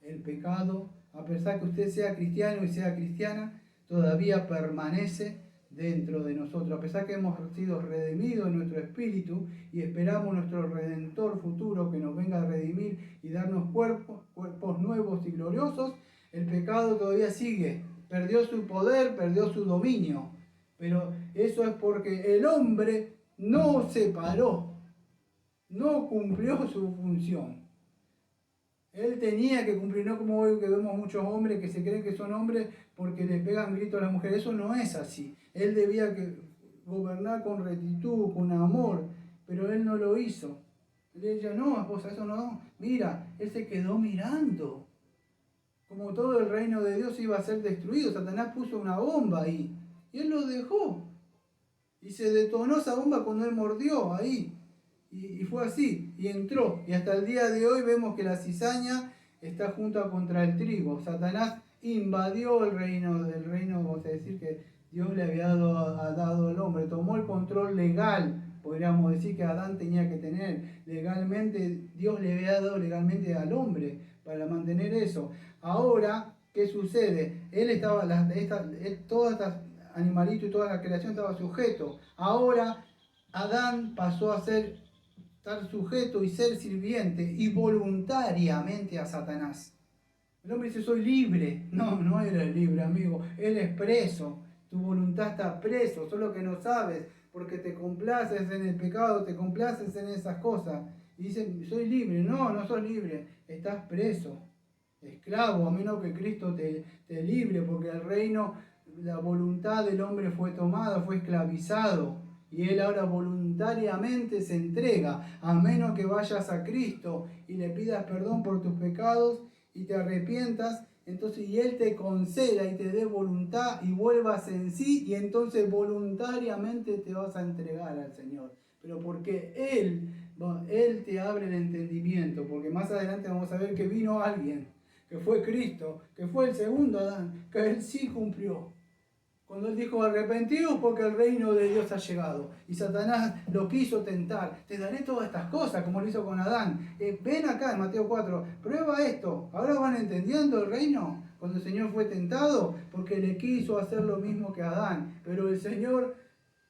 el pecado, a pesar que usted sea cristiano y sea cristiana, todavía permanece dentro de nosotros. A pesar que hemos sido redimidos en nuestro espíritu y esperamos nuestro Redentor futuro que nos venga a redimir y darnos cuerpos nuevos y gloriosos, el pecado todavía sigue. Perdió su poder, perdió su dominio. Pero eso es porque el hombre no se paró, no cumplió su función. Él tenía que cumplir, no como hoy que vemos muchos hombres que se creen que son hombres porque le pegan gritos a la mujer. Eso no es así. Él debía gobernar con rectitud, con amor, pero él no lo hizo. Él decía, no, esposa, eso no. Mira, él se quedó mirando. Como todo el reino de Dios iba a ser destruido, Satanás puso una bomba ahí. Y él lo dejó. Y se detonó esa bomba cuando él mordió ahí. Y fue así, y entró. Y hasta el día de hoy vemos que la cizaña está junta contra el trigo. Satanás invadió el reino, vamos a decir que Dios le había dado al hombre. Tomó el control legal, podríamos decir que Adán tenía que tener. Legalmente, Dios le había dado legalmente al hombre para mantener eso. Ahora, ¿qué sucede? Él estaba, todos estos animalitos y toda la creación estaba sujeto. Ahora, Adán pasó a estar sujeto y ser sirviente y voluntariamente a Satanás. El hombre dice, soy libre. No, no eres libre, amigo. Eres preso. Tu voluntad está preso, solo que no sabes, porque te complaces en el pecado, te complaces en esas cosas. Y dicen, soy libre. No, no sos libre. Estás preso. Esclavo, a menos que Cristo te libre, porque el reino, la voluntad del hombre fue tomada, fue esclavizado. Y él ahora voluntariamente se entrega, a menos que vayas a Cristo y le pidas perdón por tus pecados y te arrepientas, entonces y él te conceda y te dé voluntad y vuelvas en sí, y entonces voluntariamente te vas a entregar al Señor. Pero porque Él te abre el entendimiento, porque más adelante vamos a ver que vino alguien, que fue Cristo, que fue el segundo Adán, que Él sí cumplió. Cuando él dijo arrepentidos porque el reino de Dios ha llegado. Y Satanás lo quiso tentar. Te daré todas estas cosas como lo hizo con Adán. Ven acá en Mateo 4, prueba esto. Ahora van entendiendo el reino. Cuando el Señor fue tentado porque le quiso hacer lo mismo que Adán. Pero el Señor,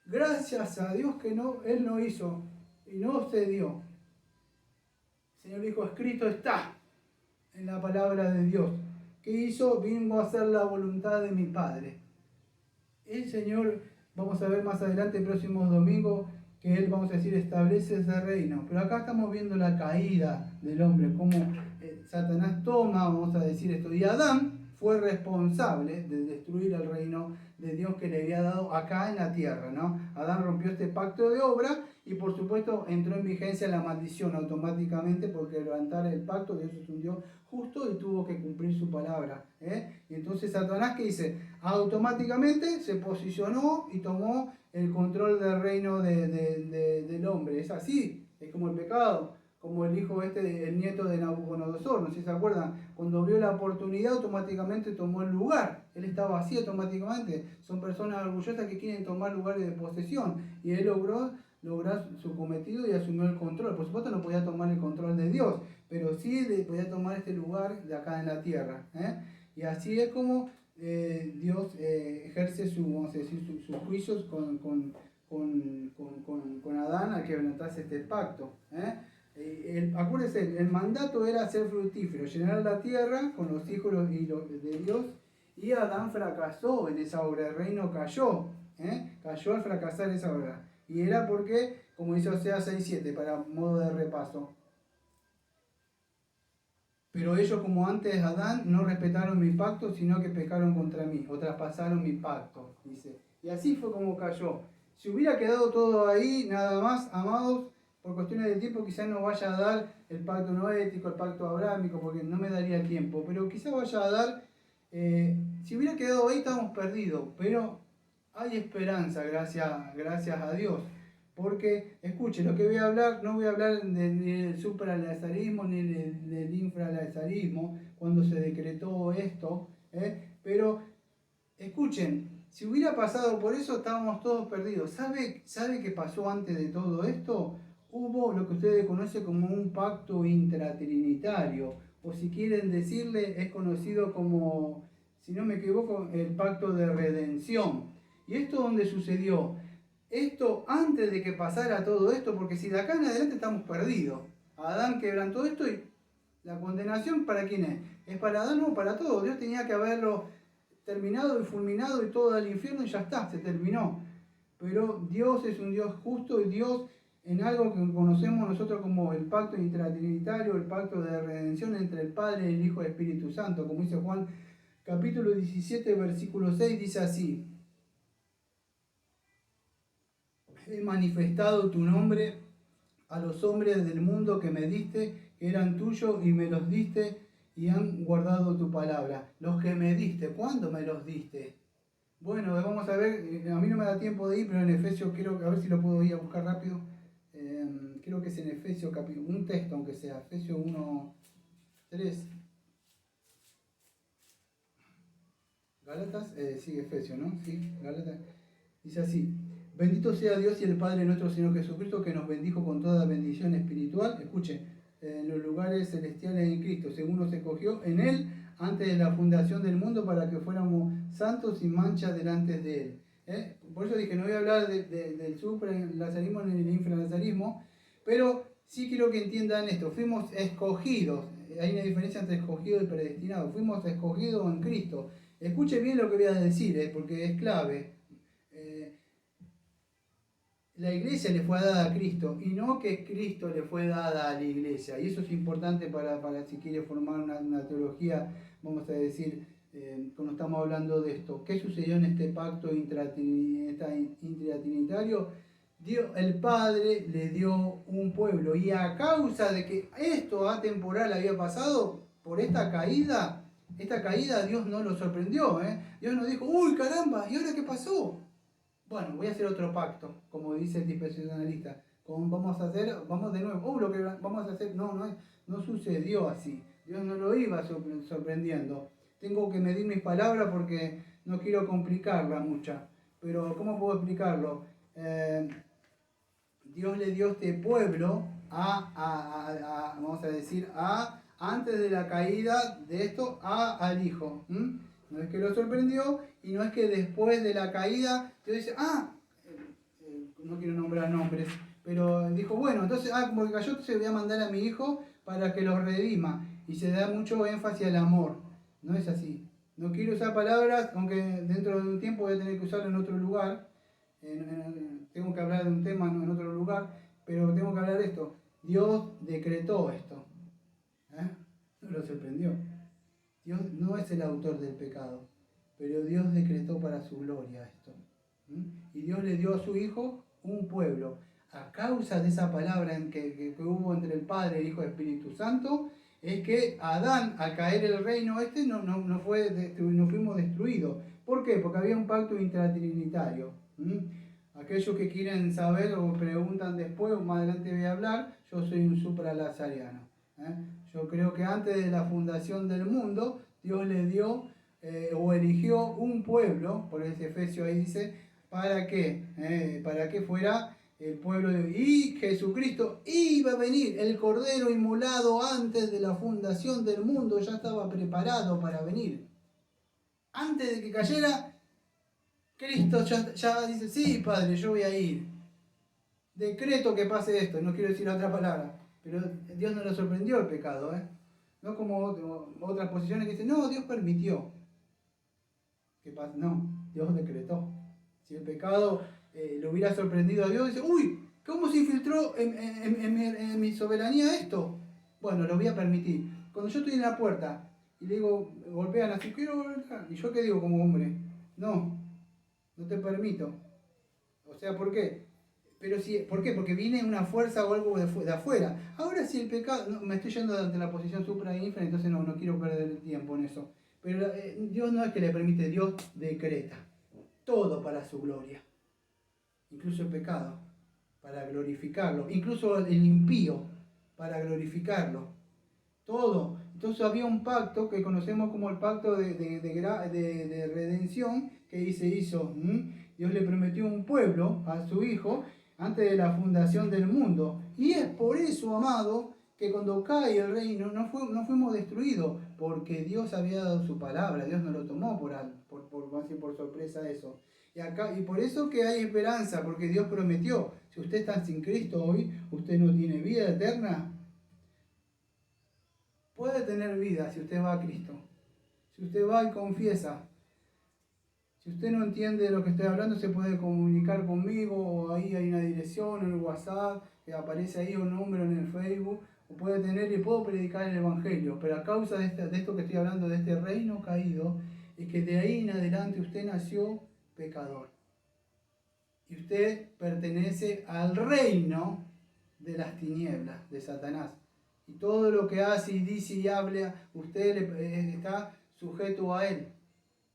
gracias a Dios que no, él no hizo y no cedió. El Señor dijo, escrito está en la palabra de Dios. ¿Qué hizo? Vengo a hacer la voluntad de mi Padre. El Señor, vamos a ver más adelante el próximo domingo, que Él, vamos a decir, establece ese reino. Pero acá estamos viendo la caída del hombre, cómo Satanás toma, vamos a decir esto. Y Adán fue responsable de destruir el reino de Dios que le había dado acá en la tierra, ¿no? Adán rompió este pacto de obra y por supuesto entró en vigencia la maldición automáticamente porque al levantar el pacto Dios es un Dios justo y tuvo que cumplir su palabra. Y entonces Satanás, ¿qué dice? Automáticamente se posicionó y tomó el control del reino del hombre. Es así, es como el pecado, como el hijo el nieto de Nabucodonosor, no sé si se acuerdan, cuando vio la oportunidad automáticamente tomó el lugar, él estaba así automáticamente, son personas orgullosas que quieren tomar lugares de posesión y él logró su cometido y asumió el control. Por supuesto no podía tomar el control de Dios, pero sí podía tomar este lugar de acá en la tierra. Y así es como Dios ejerce vamos a decir, sus juicios con Adán al que quebrantase este pacto. Acuérdense, el mandato era ser fructífero, llenar la tierra con los hijos de Dios, y Adán fracasó en esa obra, el reino cayó, cayó al fracasar esa obra. Y era porque, como dice Oseas 6:7, para modo de repaso. Pero ellos, como antes Adán, no respetaron mi pacto, sino que pecaron contra mí, o traspasaron mi pacto, dice. Y así fue como cayó. Si hubiera quedado todo ahí, nada más, amados, por cuestiones de tiempo, quizás no vaya a dar el pacto noético, el pacto abrámico, porque no me daría tiempo, pero quizás vaya a dar, si hubiera quedado ahí, estamos perdidos, pero hay esperanza, gracias a Dios. Porque, escuche, lo que voy a hablar, no voy a hablar ni del supralazarismo ni del infralazarismo, cuando se decretó esto, pero escuchen, si hubiera pasado por eso, estábamos todos perdidos. ¿Sabe qué pasó antes de todo esto? Hubo lo que ustedes conocen como un pacto intratrinitario, o si quieren decirle, es conocido como, si no me equivoco, el pacto de redención. ¿Y esto dónde sucedió? Esto antes de que pasara todo esto, porque si de acá en adelante estamos perdidos. Adán quebrantó esto y la condenación ¿para quién es? ¿Es para Adán o para todos? Dios tenía que haberlo terminado y fulminado y todo al infierno y ya está, se terminó. Pero Dios es un Dios justo y Dios en algo que conocemos nosotros como el pacto intratrinitario, el pacto de redención entre el Padre, el Hijo y el Espíritu Santo, como dice Juan capítulo 17, versículo 6, dice así: he manifestado tu nombre a los hombres del mundo que me diste, que eran tuyos y me los diste y han guardado tu palabra. Los que me diste, ¿cuándo me los diste? Bueno, vamos a ver, a mí no me da tiempo de ir, pero en Efesios, quiero a ver si lo puedo ir a buscar rápido. Creo que es en Efesios, un texto aunque sea, Efesios 1:3. Gálatas, sigue Efesios, ¿no? Sí, Gálatas. Dice así: bendito sea Dios y el Padre de nuestro Señor Jesucristo, que nos bendijo con toda bendición espiritual, escuchen, en los lugares celestiales en Cristo, según nos escogió en Él antes de la fundación del mundo, para que fuéramos santos sin mancha delante de Él. Por eso dije, no voy a hablar del supralazarismo ni del infralazarismo, pero sí quiero que entiendan esto: fuimos escogidos. Hay una diferencia entre escogido y predestinado. Fuimos escogidos en Cristo. Escuche bien lo que voy a decir, porque es clave. La iglesia le fue dada a Cristo y no que Cristo le fue dada a la iglesia. Y eso es importante para si quiere formar una teología, vamos a decir, cuando estamos hablando de esto. ¿Qué sucedió en este pacto intratrinitario? Dios, el Padre le dio un pueblo, y a causa de que esto atemporal había pasado, por esta caída Dios no lo sorprendió. Dios no dijo, uy caramba, ¿y ahora qué pasó? Bueno, voy a hacer otro pacto, como dice el dispensacionalista. Vamos de nuevo. Lo que vamos a hacer, no sucedió así. Dios no lo iba sorprendiendo. Tengo que medir mis palabras porque no quiero complicarla mucha, pero ¿cómo puedo explicarlo? Dios le dio este pueblo vamos a decir, antes de la caída de esto, al Hijo. No es que lo sorprendió y no es que después de la caída Dios dice, no quiero nombrar nombres, pero dijo, bueno, entonces, como que cayó, entonces voy a mandar a mi Hijo para que los redima. Y se da mucho énfasis al amor. No es así. No quiero usar palabras, aunque dentro de un tiempo voy a tener que usarlo en otro lugar. Tengo que hablar de un tema en otro lugar, pero tengo que hablar de esto. Dios decretó esto. No lo sorprendió. Dios no es el autor del pecado, pero Dios decretó para su gloria esto. Y Dios le dio a su Hijo un pueblo. A causa de esa palabra que hubo entre el Padre, el Hijo y el Espíritu Santo, es que Adán, al caer el reino no fuimos destruidos. ¿Por qué? Porque había un pacto intratrinitario. Aquellos que quieren saber o preguntan después, o más adelante voy a hablar, yo soy un supralazariano. Yo creo que antes de la fundación del mundo, Dios le dio o eligió un pueblo, por ese Efesios ahí dice, ¿para qué? Para que fuera el pueblo de Dios. Y Jesucristo iba a venir, el Cordero inmolado antes de la fundación del mundo, ya estaba preparado para venir. Antes de que cayera, Cristo ya dice, sí, Padre, yo voy a ir. Decreto que pase esto, no quiero decir otra palabra, pero Dios no lo sorprendió el pecado, no como otras posiciones que dicen, no, Dios permitió. ¿Qué pasa? No, Dios decretó. Si el pecado lo hubiera sorprendido a Dios, dice, uy, ¿cómo se infiltró en mi soberanía esto? Bueno, lo voy a permitir. Cuando yo estoy en la puerta y le digo, golpean así, quiero volver, ¿y yo qué digo como hombre? No te permito. O sea, ¿por qué? Pero ¿por qué? Porque viene una fuerza o algo de afuera. Ahora si el pecado, me estoy yendo ante la posición supra e infra, entonces no quiero perder el tiempo en eso. Pero Dios no es que le permite, Dios decreta. Todo para su gloria. Incluso el pecado, para glorificarlo. Incluso el impío, para glorificarlo. Todo. Entonces había un pacto que conocemos como el pacto de redención que se hizo. Dios le prometió un pueblo a su Hijo antes de la fundación del mundo. Y es por eso, amado, que cuando cae el reino no fuimos destruidos, porque Dios había dado su palabra, Dios no lo tomó por sorpresa eso. Y por eso que hay esperanza, porque Dios prometió, si usted está sin Cristo hoy, usted no tiene vida eterna. Puede tener vida si usted va a Cristo. Si usted va y confiesa. Si usted no entiende de lo que estoy hablando, se puede comunicar conmigo, o ahí hay una dirección en el WhatsApp, que aparece ahí un número en el Facebook, o puede tener y puedo predicar el Evangelio. Pero a causa de esto que estoy hablando, de este reino caído, es que de ahí en adelante usted nació pecador. Y usted pertenece al reino de las tinieblas, de Satanás. Y todo lo que hace y dice y habla, usted está sujeto a él.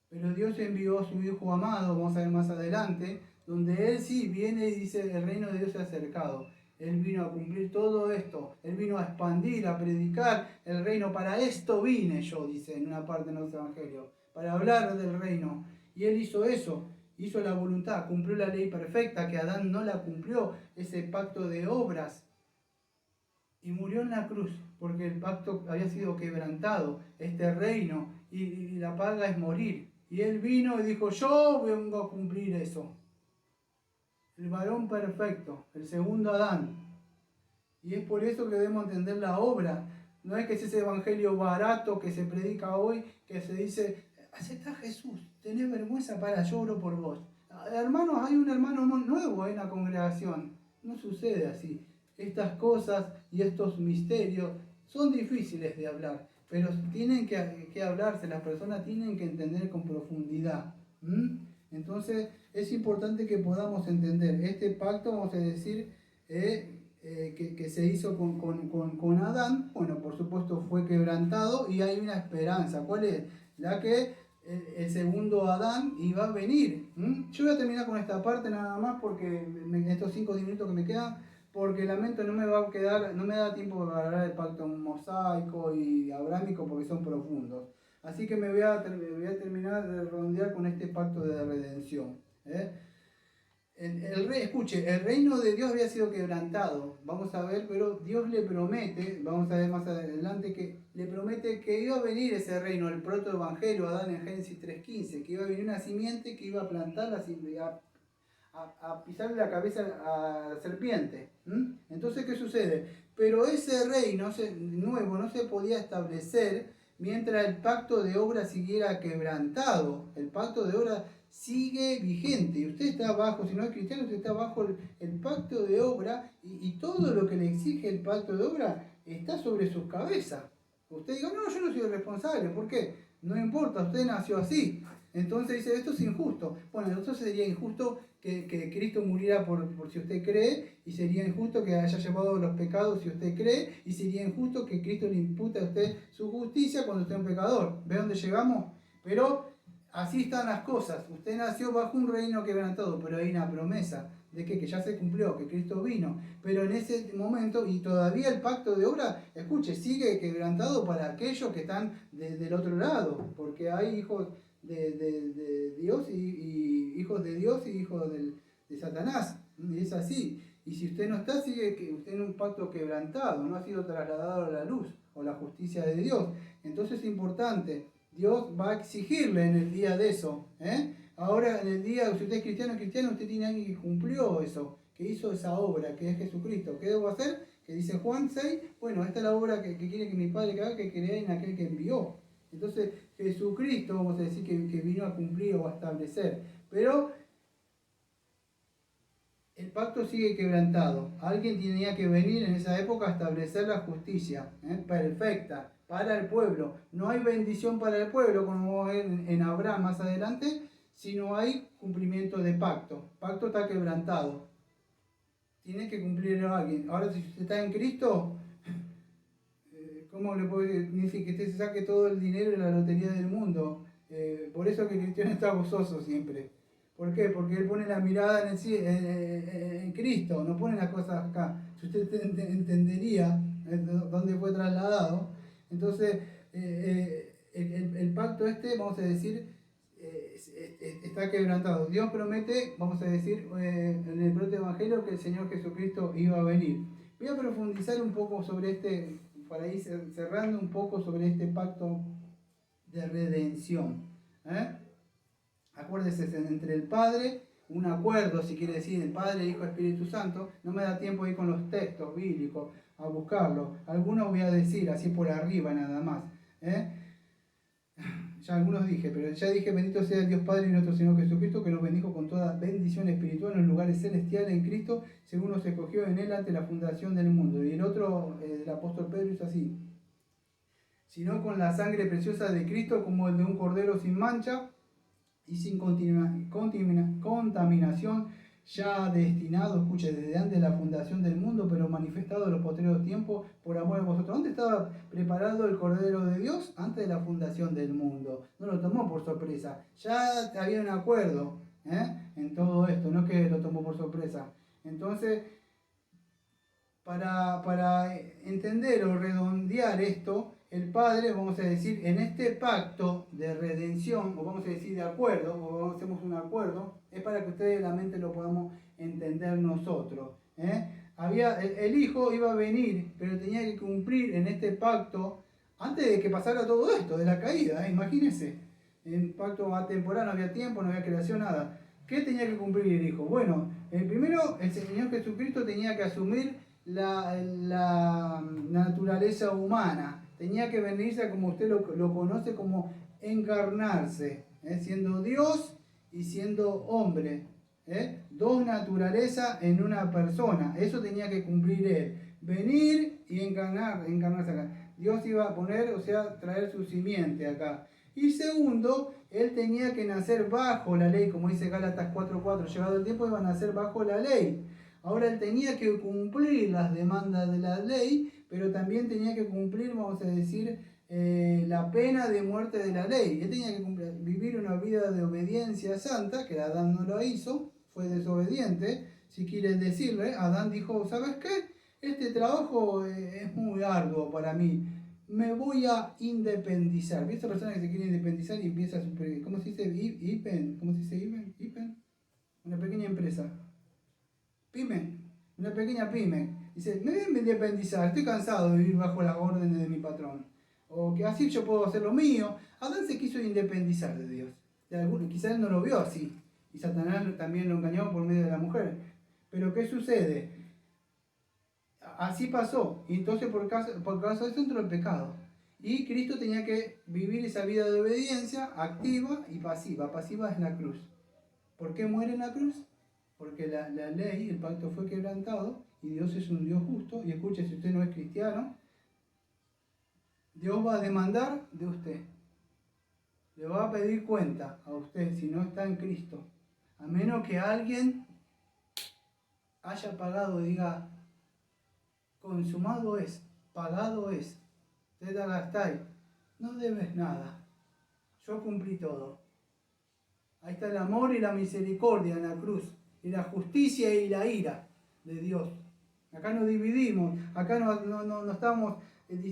Pero Dios envió a su Hijo amado, vamos a ver más adelante, donde Él sí viene y dice, el reino de Dios se ha acercado. Él vino a cumplir todo esto, Él vino a expandir, a predicar el reino. Para esto vine yo, dice en una parte de los evangelios, para hablar del reino. Y Él hizo eso, hizo la voluntad, cumplió la ley perfecta, que Adán no la cumplió, ese pacto de obras. Y murió en la cruz, porque el pacto había sido quebrantado, este reino, y la paga es morir. Y él vino y dijo, yo vengo a cumplir eso. El varón perfecto, el segundo Adán. Y es por eso que debemos entender la obra. No es que es ese evangelio barato que se predica hoy, que se dice, acepta a Jesús, tenés vergüenza, para, yo oro por vos. Hermanos, hay un hermano nuevo en la congregación. No sucede así. Estas cosas y estos misterios son difíciles de hablar, pero tienen que hablarse, las personas tienen que entender con profundidad. Entonces es importante que podamos entender este pacto, vamos a decir, que se hizo con Adán. Bueno, por supuesto fue quebrantado y hay una esperanza. ¿Cuál es? La que el segundo Adán iba a venir. Yo voy a terminar con esta parte nada más, porque en estos 5 minutos que me quedan, porque lamento no me va a quedar, no me da tiempo para hablar del pacto mosaico y abrámico, porque son profundos. Así que me voy a terminar de redondear con este pacto de redención. Escuche, el reino de Dios había sido quebrantado, vamos a ver, pero Dios le promete, vamos a ver más adelante, que le promete que iba a venir ese reino, el protoevangelio, Adán en Génesis 3:15, que iba a venir una simiente que iba a plantarla, a pisarle la cabeza a la serpiente. Entonces, ¿qué sucede? Pero ese reino nuevo no se podía establecer mientras el pacto de obra siguiera quebrantado. El pacto de obra sigue vigente. Usted está bajo, si no es cristiano, usted está bajo el pacto de obra y todo lo que le exige el pacto de obra está sobre sus cabezas. Usted diga, no, yo no soy el responsable. ¿Por qué? No importa, usted nació así. Entonces dice, esto es injusto. Bueno, entonces sería injusto que Cristo muriera por si usted cree, y sería injusto que haya llevado los pecados si usted cree, y sería injusto que Cristo le impute a usted su justicia cuando usted es un pecador. ¿Ve dónde llegamos? Pero así están las cosas. Usted nació bajo un reino quebrantado, pero hay una promesa de que ya se cumplió, que Cristo vino. Pero en ese momento, y todavía el pacto de obra, escuche, sigue quebrantado para aquellos que están del otro lado, porque hay hijos de Dios y hijos de Dios y hijos de Satanás. Y es así. Y si usted no está, sigue usted en un pacto quebrantado, no ha sido trasladado a la luz o la justicia de Dios. Entonces es importante. Dios va a exigirle en el día de eso. Ahora, en el día, si usted es cristiano, usted tiene alguien que cumplió eso, que hizo esa obra, que es Jesucristo. ¿Qué debo hacer? Que dice Juan 6, bueno, esta es la obra que quiere que mi Padre haga, que crea en aquel que envió. Entonces, Jesucristo, vamos a decir, que vino a cumplir o a establecer. Pero el pacto sigue quebrantado. Alguien tenía que venir en esa época a establecer la justicia perfecta para el pueblo. No hay bendición para el pueblo, como vamos a ver en Abraham más adelante, sino hay cumplimiento de pacto. Pacto está quebrantado. Tiene que cumplirlo alguien. Ahora, si usted está en Cristo, ¿cómo le puedo decir? Ni siquiera que usted se saque todo el dinero de la lotería del mundo. Por eso que el cristiano está gozoso siempre. ¿Por qué? Porque él pone la mirada en Cristo, no pone las cosas acá. Si usted entendería dónde fue trasladado, entonces el pacto vamos a decir, está quebrantado. Dios promete, vamos a decir, en el propio Evangelio que el Señor Jesucristo iba a venir. Voy a profundizar un poco sobre para ir cerrando un poco sobre este pacto de redención. Acuérdese, entre el Padre, un acuerdo, si quiere decir, el Padre, Hijo, Espíritu Santo. No me da tiempo de ir con los textos bíblicos a buscarlos. Algunos voy a decir así por arriba nada más. Ya algunos dije, pero ya dije, bendito sea el Dios Padre y nuestro Señor Jesucristo, que nos bendijo con toda bendición espiritual en los lugares celestiales en Cristo, según nos escogió en Él ante la fundación del mundo. Y el otro, el apóstol Pedro, es así: sino con la sangre preciosa de Cristo, como el de un cordero sin mancha y sin contaminación, ya destinado, escuche, desde antes de la fundación del mundo, pero manifestado en los posteriores tiempos por amor a vosotros. ¿Dónde estaba preparado el Cordero de Dios? Antes de la fundación del mundo. No lo tomó por sorpresa. Ya había un acuerdo en todo esto, no es que lo tomó por sorpresa. Entonces, para entender o redondear esto, el Padre, vamos a decir, en este pacto de redención, o vamos a decir de acuerdo, o hacemos un acuerdo, es para que ustedes la mente lo podamos entender nosotros. El Hijo iba a venir, pero tenía que cumplir en este pacto, antes de que pasara todo esto, de la caída, imagínense. En pacto atemporal no había tiempo, no había creación, nada. ¿Qué tenía que cumplir el Hijo? Bueno, primero el Señor Jesucristo tenía que asumir la naturaleza humana. Tenía que venirse, como usted lo conoce, como encarnarse, siendo Dios y siendo hombre. Dos naturalezas en una persona. Eso tenía que cumplir Él. Venir y encarnarse acá. Dios iba a poner, o sea, traer su simiente acá. Y segundo, Él tenía que nacer bajo la ley, como dice Gálatas 4:4. Llegado el tiempo iba a nacer bajo la ley. Ahora Él tenía que cumplir las demandas de la ley, pero también tenía que cumplir, vamos a decir, la pena de muerte de la ley. Él tenía que vivir una vida de obediencia santa, que Adán no lo hizo, fue desobediente. Si quieren decirle, Adán dijo, ¿sabes qué? Este trabajo es muy arduo para mí. me voy a independizar. ¿Viste esa persona que se quiere independizar y empieza a ¿cómo se dice? ¿Cómo se dice IPEN? Una pequeña empresa. Pyme. Una pequeña pyme. Dice, me voy a independizar, estoy cansado de vivir bajo las órdenes de mi patrón. O que así yo puedo hacer lo mío. Adán se quiso independizar de Dios. Quizás él no lo vio así. Y Satanás también lo engañó por medio de la mujer. Pero ¿qué sucede? Así pasó. Y entonces por causa de eso entró el pecado. Y Cristo tenía que vivir esa vida de obediencia activa y pasiva. Pasiva es la cruz. ¿Por qué muere en la cruz? Porque la ley, el pacto fue quebrantado y Dios es un Dios justo. Y escuche, si usted no es cristiano, Dios va a demandar de usted. Le va a pedir cuenta a usted si no está en Cristo. A menos que alguien haya pagado y diga, consumado es, pagado es, te da gastáis, no debes nada, yo cumplí todo. Ahí está el amor y la misericordia en la cruz, y la justicia y la ira de Dios. Acá no dividimos, acá no estamos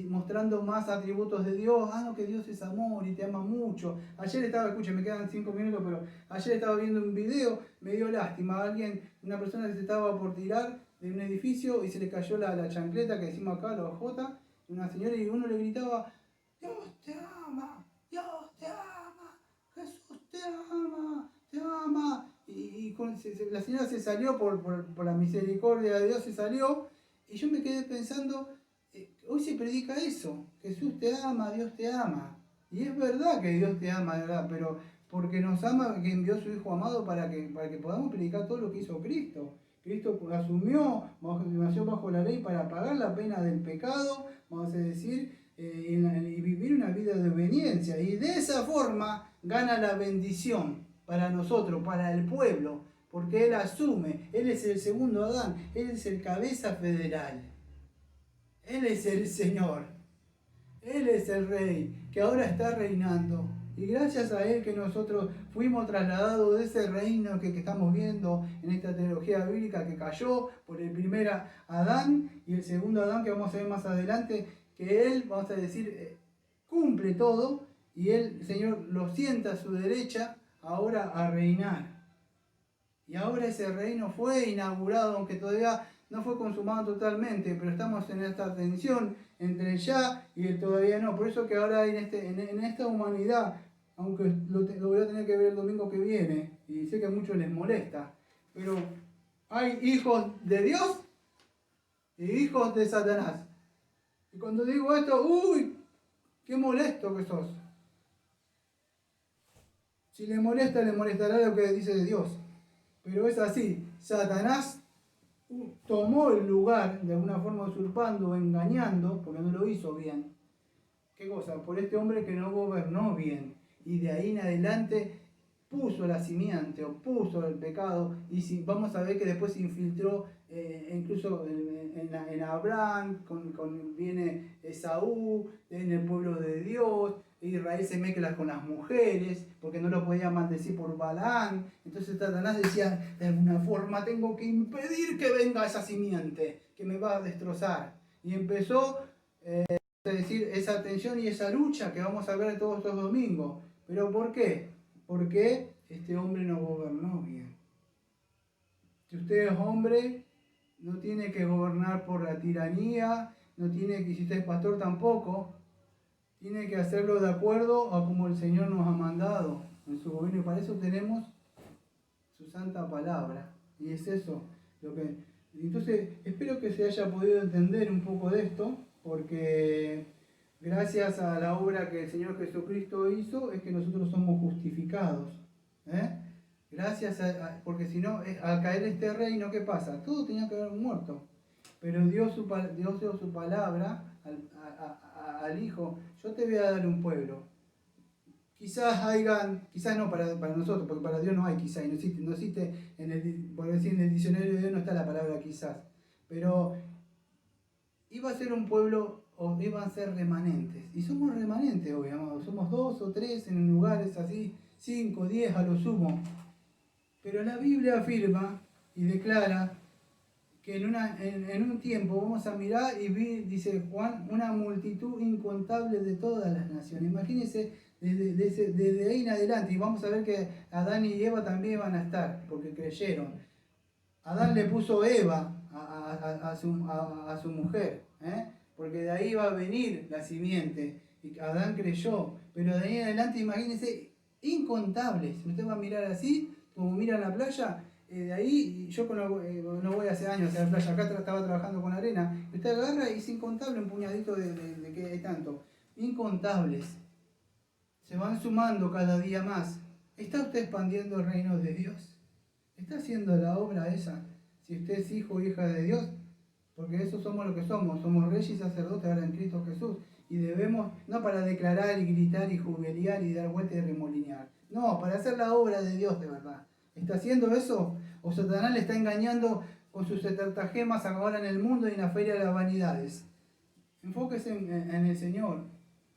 mostrando más atributos de Dios. No, que Dios es amor y te ama mucho. Ayer estaba, escuchen, me quedan 5 minutos, pero ayer estaba viendo un video, me dio lástima. Una persona que se estaba por tirar de un edificio y se le cayó la chancleta que decimos acá, la ojota, y una señora, y uno le gritaba, Dios te ama, Jesús te ama, te ama. La señora se salió por la misericordia de Dios, se salió, y yo me quedé pensando, hoy se predica eso, Jesús te ama, Dios te ama. Y es verdad que Dios te ama, ¿verdad? Pero porque nos ama, que envió a su Hijo amado para que podamos predicar todo lo que hizo Cristo. Cristo nació bajo la ley para pagar la pena del pecado, vamos a decir, y vivir una vida de obediencia. Y de esa forma gana la bendición para nosotros, para el pueblo, porque Él asume, Él es el segundo Adán, Él es el cabeza federal. Él es el Señor, Él es el Rey, que ahora está reinando. Y gracias a Él que nosotros fuimos trasladados de ese reino que estamos viendo en esta teología bíblica que cayó por el primer Adán y el segundo Adán que vamos a ver más adelante, que Él, vamos a decir, cumple todo y Él, el Señor, lo sienta a su derecha ahora a reinar. Y ahora ese reino fue inaugurado, aunque todavía no fue consumado totalmente, pero estamos en esta tensión entre el ya y el todavía no. Por eso que ahora en esta humanidad, aunque lo voy a tener que ver el domingo que viene, y sé que a muchos les molesta, pero hay hijos de Dios y hijos de Satanás. Y cuando digo esto, ¡uy! ¡Qué molesto que sos! Si le molesta, le molestará lo que dice de Dios. Pero es así, Satanás tomó el lugar, de alguna forma usurpando, engañando, porque no lo hizo bien. ¿Qué cosa? Por este hombre que no gobernó bien. Y de ahí en adelante puso la simiente, o puso el pecado, y vamos a ver que después se infiltró incluso en Abraham, viene Esaú, en el pueblo de Dios. Israel se mezcla con las mujeres, porque no lo podía maldecir por Balaam. Entonces Satanás decía, de alguna forma tengo que impedir que venga esa simiente, que me va a destrozar. Y empezó a decir esa tensión y esa lucha que vamos a ver todos estos domingos. ¿Pero por qué? Porque este hombre no gobernó bien. Si usted es hombre, no tiene que gobernar por la tiranía, no tiene que, si usted es pastor tampoco, tiene que hacerlo de acuerdo a como el Señor nos ha mandado en su gobierno. Y para eso tenemos su santa palabra. Y es eso lo que... Entonces, espero que se haya podido entender un poco de esto, porque gracias a la obra que el Señor Jesucristo hizo, es que nosotros somos justificados. Gracias porque si no, al caer este reino, ¿qué pasa? Todo tenía que haber muerto. Pero Dios dio su palabra al Hijo. Yo te voy a dar un pueblo. Quizás no para nosotros, porque para Dios no hay quizás, y no existe por decir, en el diccionario de Dios no está la palabra quizás. Pero iba a ser un pueblo, o iban a ser remanentes. Y somos remanentes hoy, amados. Somos 2 o 3 en lugares así, 5, 10 a lo sumo. Pero la Biblia afirma y declara que en un tiempo vamos a mirar y dice Juan, una multitud incontable de todas las naciones. Imagínense desde ahí en adelante, y vamos a ver que Adán y Eva también van a estar, porque creyeron. Adán le puso Eva a su mujer, porque de ahí va a venir la simiente. Y Adán creyó, pero de ahí en adelante, imagínense, incontables. Usted va a mirar así, como mira la playa, de ahí, yo no voy hace años a la playa, acá estaba trabajando con arena, usted agarra y es incontable un puñadito de que hay tanto. Incontables. Se van sumando cada día más. ¿Está usted expandiendo el reino de Dios? ¿Está haciendo la obra esa? Si usted es hijo o hija de Dios, porque eso somos lo que somos reyes y sacerdotes ahora en Cristo Jesús. Y debemos, no para declarar y gritar y jubilear y dar vueltas y remolinear, no, para hacer la obra de Dios de verdad. ¿Está haciendo eso? ¿O Satanás le está engañando con sus estratagemas ahora en el mundo y en la feria de las vanidades? Enfóquese en el Señor.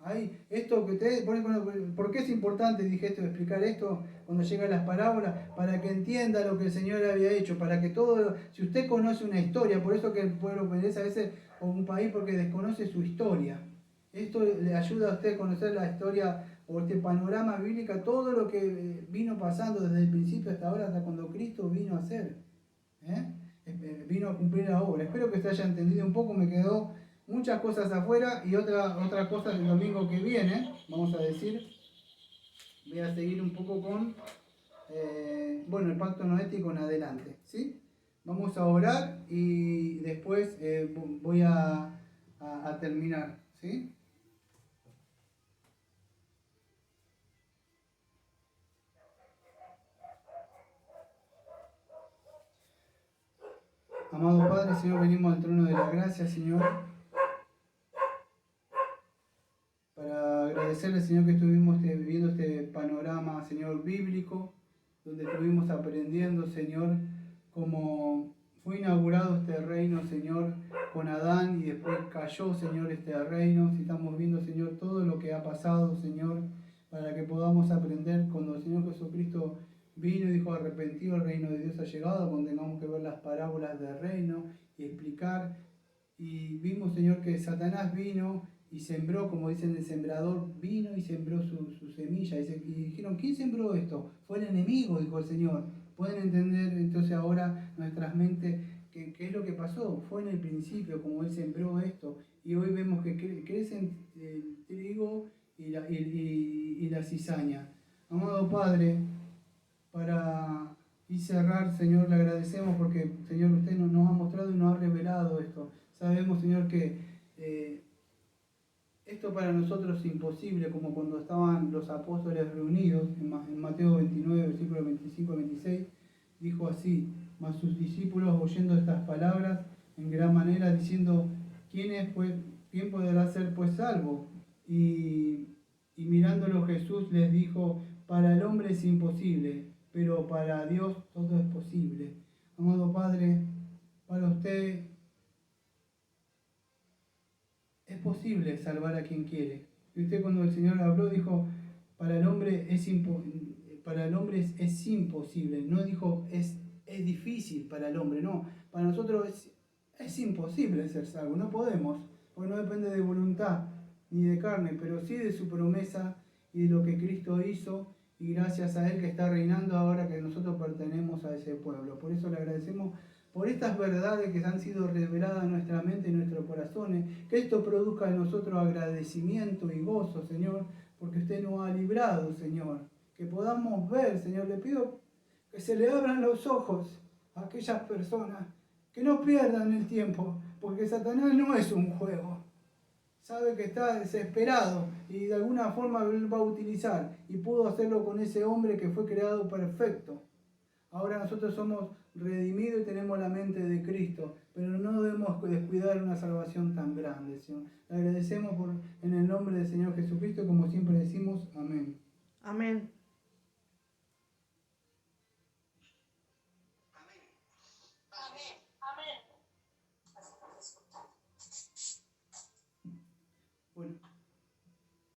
Ahí, esto que ustedes, ¿por qué es importante, dije esto, explicar esto cuando llegan las parábolas? Para que entienda lo que el Señor había hecho, para que todo, si usted conoce una historia, por eso que el pueblo perece a veces, o un país, porque desconoce su historia. Esto le ayuda a usted a conocer la historia o este panorama bíblico, todo lo que vino pasando desde el principio hasta ahora, hasta cuando Cristo vino a hacer. Vino a cumplir la obra. Espero que usted haya entendido un poco, me quedó muchas cosas afuera y otra cosa el domingo que viene, vamos a decir, voy a seguir un poco con, el pacto noético en adelante, ¿sí? Vamos a orar y después voy a terminar, ¿sí? Amado Padre, Señor, venimos al trono de la gracia, Señor, para agradecerle, Señor, que estuvimos viviendo este panorama, Señor, bíblico, donde estuvimos aprendiendo, Señor, cómo fue inaugurado este reino, Señor, con Adán y después cayó, Señor, este reino. Si estamos viendo, Señor, todo lo que ha pasado, Señor, para que podamos aprender cuando el Señor Jesucristo vino y dijo, arrepentido, el reino de Dios ha llegado, cuando tengamos que ver las parábolas del reino y explicar. Y vimos, Señor, que Satanás vino y sembró, como dicen el sembrador, vino y sembró su semilla. Y dijeron, ¿quién sembró esto? Fue el enemigo, dijo el Señor. Pueden entender entonces ahora nuestras mentes qué es lo que pasó. Fue en el principio, como Él sembró esto. Y hoy vemos que crecen el trigo y la cizaña. Amado Padre, para cerrar, Señor, le agradecemos porque, Señor, usted nos ha mostrado y nos ha revelado esto. Sabemos, Señor, que esto para nosotros es imposible, como cuando estaban los apóstoles reunidos, en Mateo 29, versículos 25 y 26, dijo así, mas sus discípulos oyendo estas palabras, en gran manera diciendo, ¿quién podrá ser pues salvo? Y mirándolo Jesús les dijo, para el hombre es imposible, pero para Dios todo es posible. Amado Padre, para usted es posible salvar a quien quiere. Y usted cuando el Señor habló dijo, para el hombre es imposible. No dijo es difícil para el hombre, no. Para nosotros es imposible ser salvo, no podemos, porque no depende de voluntad ni de carne, pero sí de su promesa y de lo que Cristo hizo, y gracias a Él que está reinando ahora que nosotros pertenecemos a ese pueblo. Por eso le agradecemos por estas verdades que han sido reveladas en nuestra mente y en nuestros corazones, que esto produzca en nosotros agradecimiento y gozo, Señor, porque usted nos ha librado, Señor. Que podamos ver, Señor, le pido que se le abran los ojos a aquellas personas, que no pierdan el tiempo, porque Satanás no es un juego. Sabe que está desesperado y de alguna forma Él va a utilizar, y pudo hacerlo con ese hombre que fue creado perfecto. Ahora nosotros somos redimidos y tenemos la mente de Cristo, pero no debemos descuidar una salvación tan grande, Señor. Le agradecemos en el nombre del Señor Jesucristo, como siempre decimos, amén. Amén.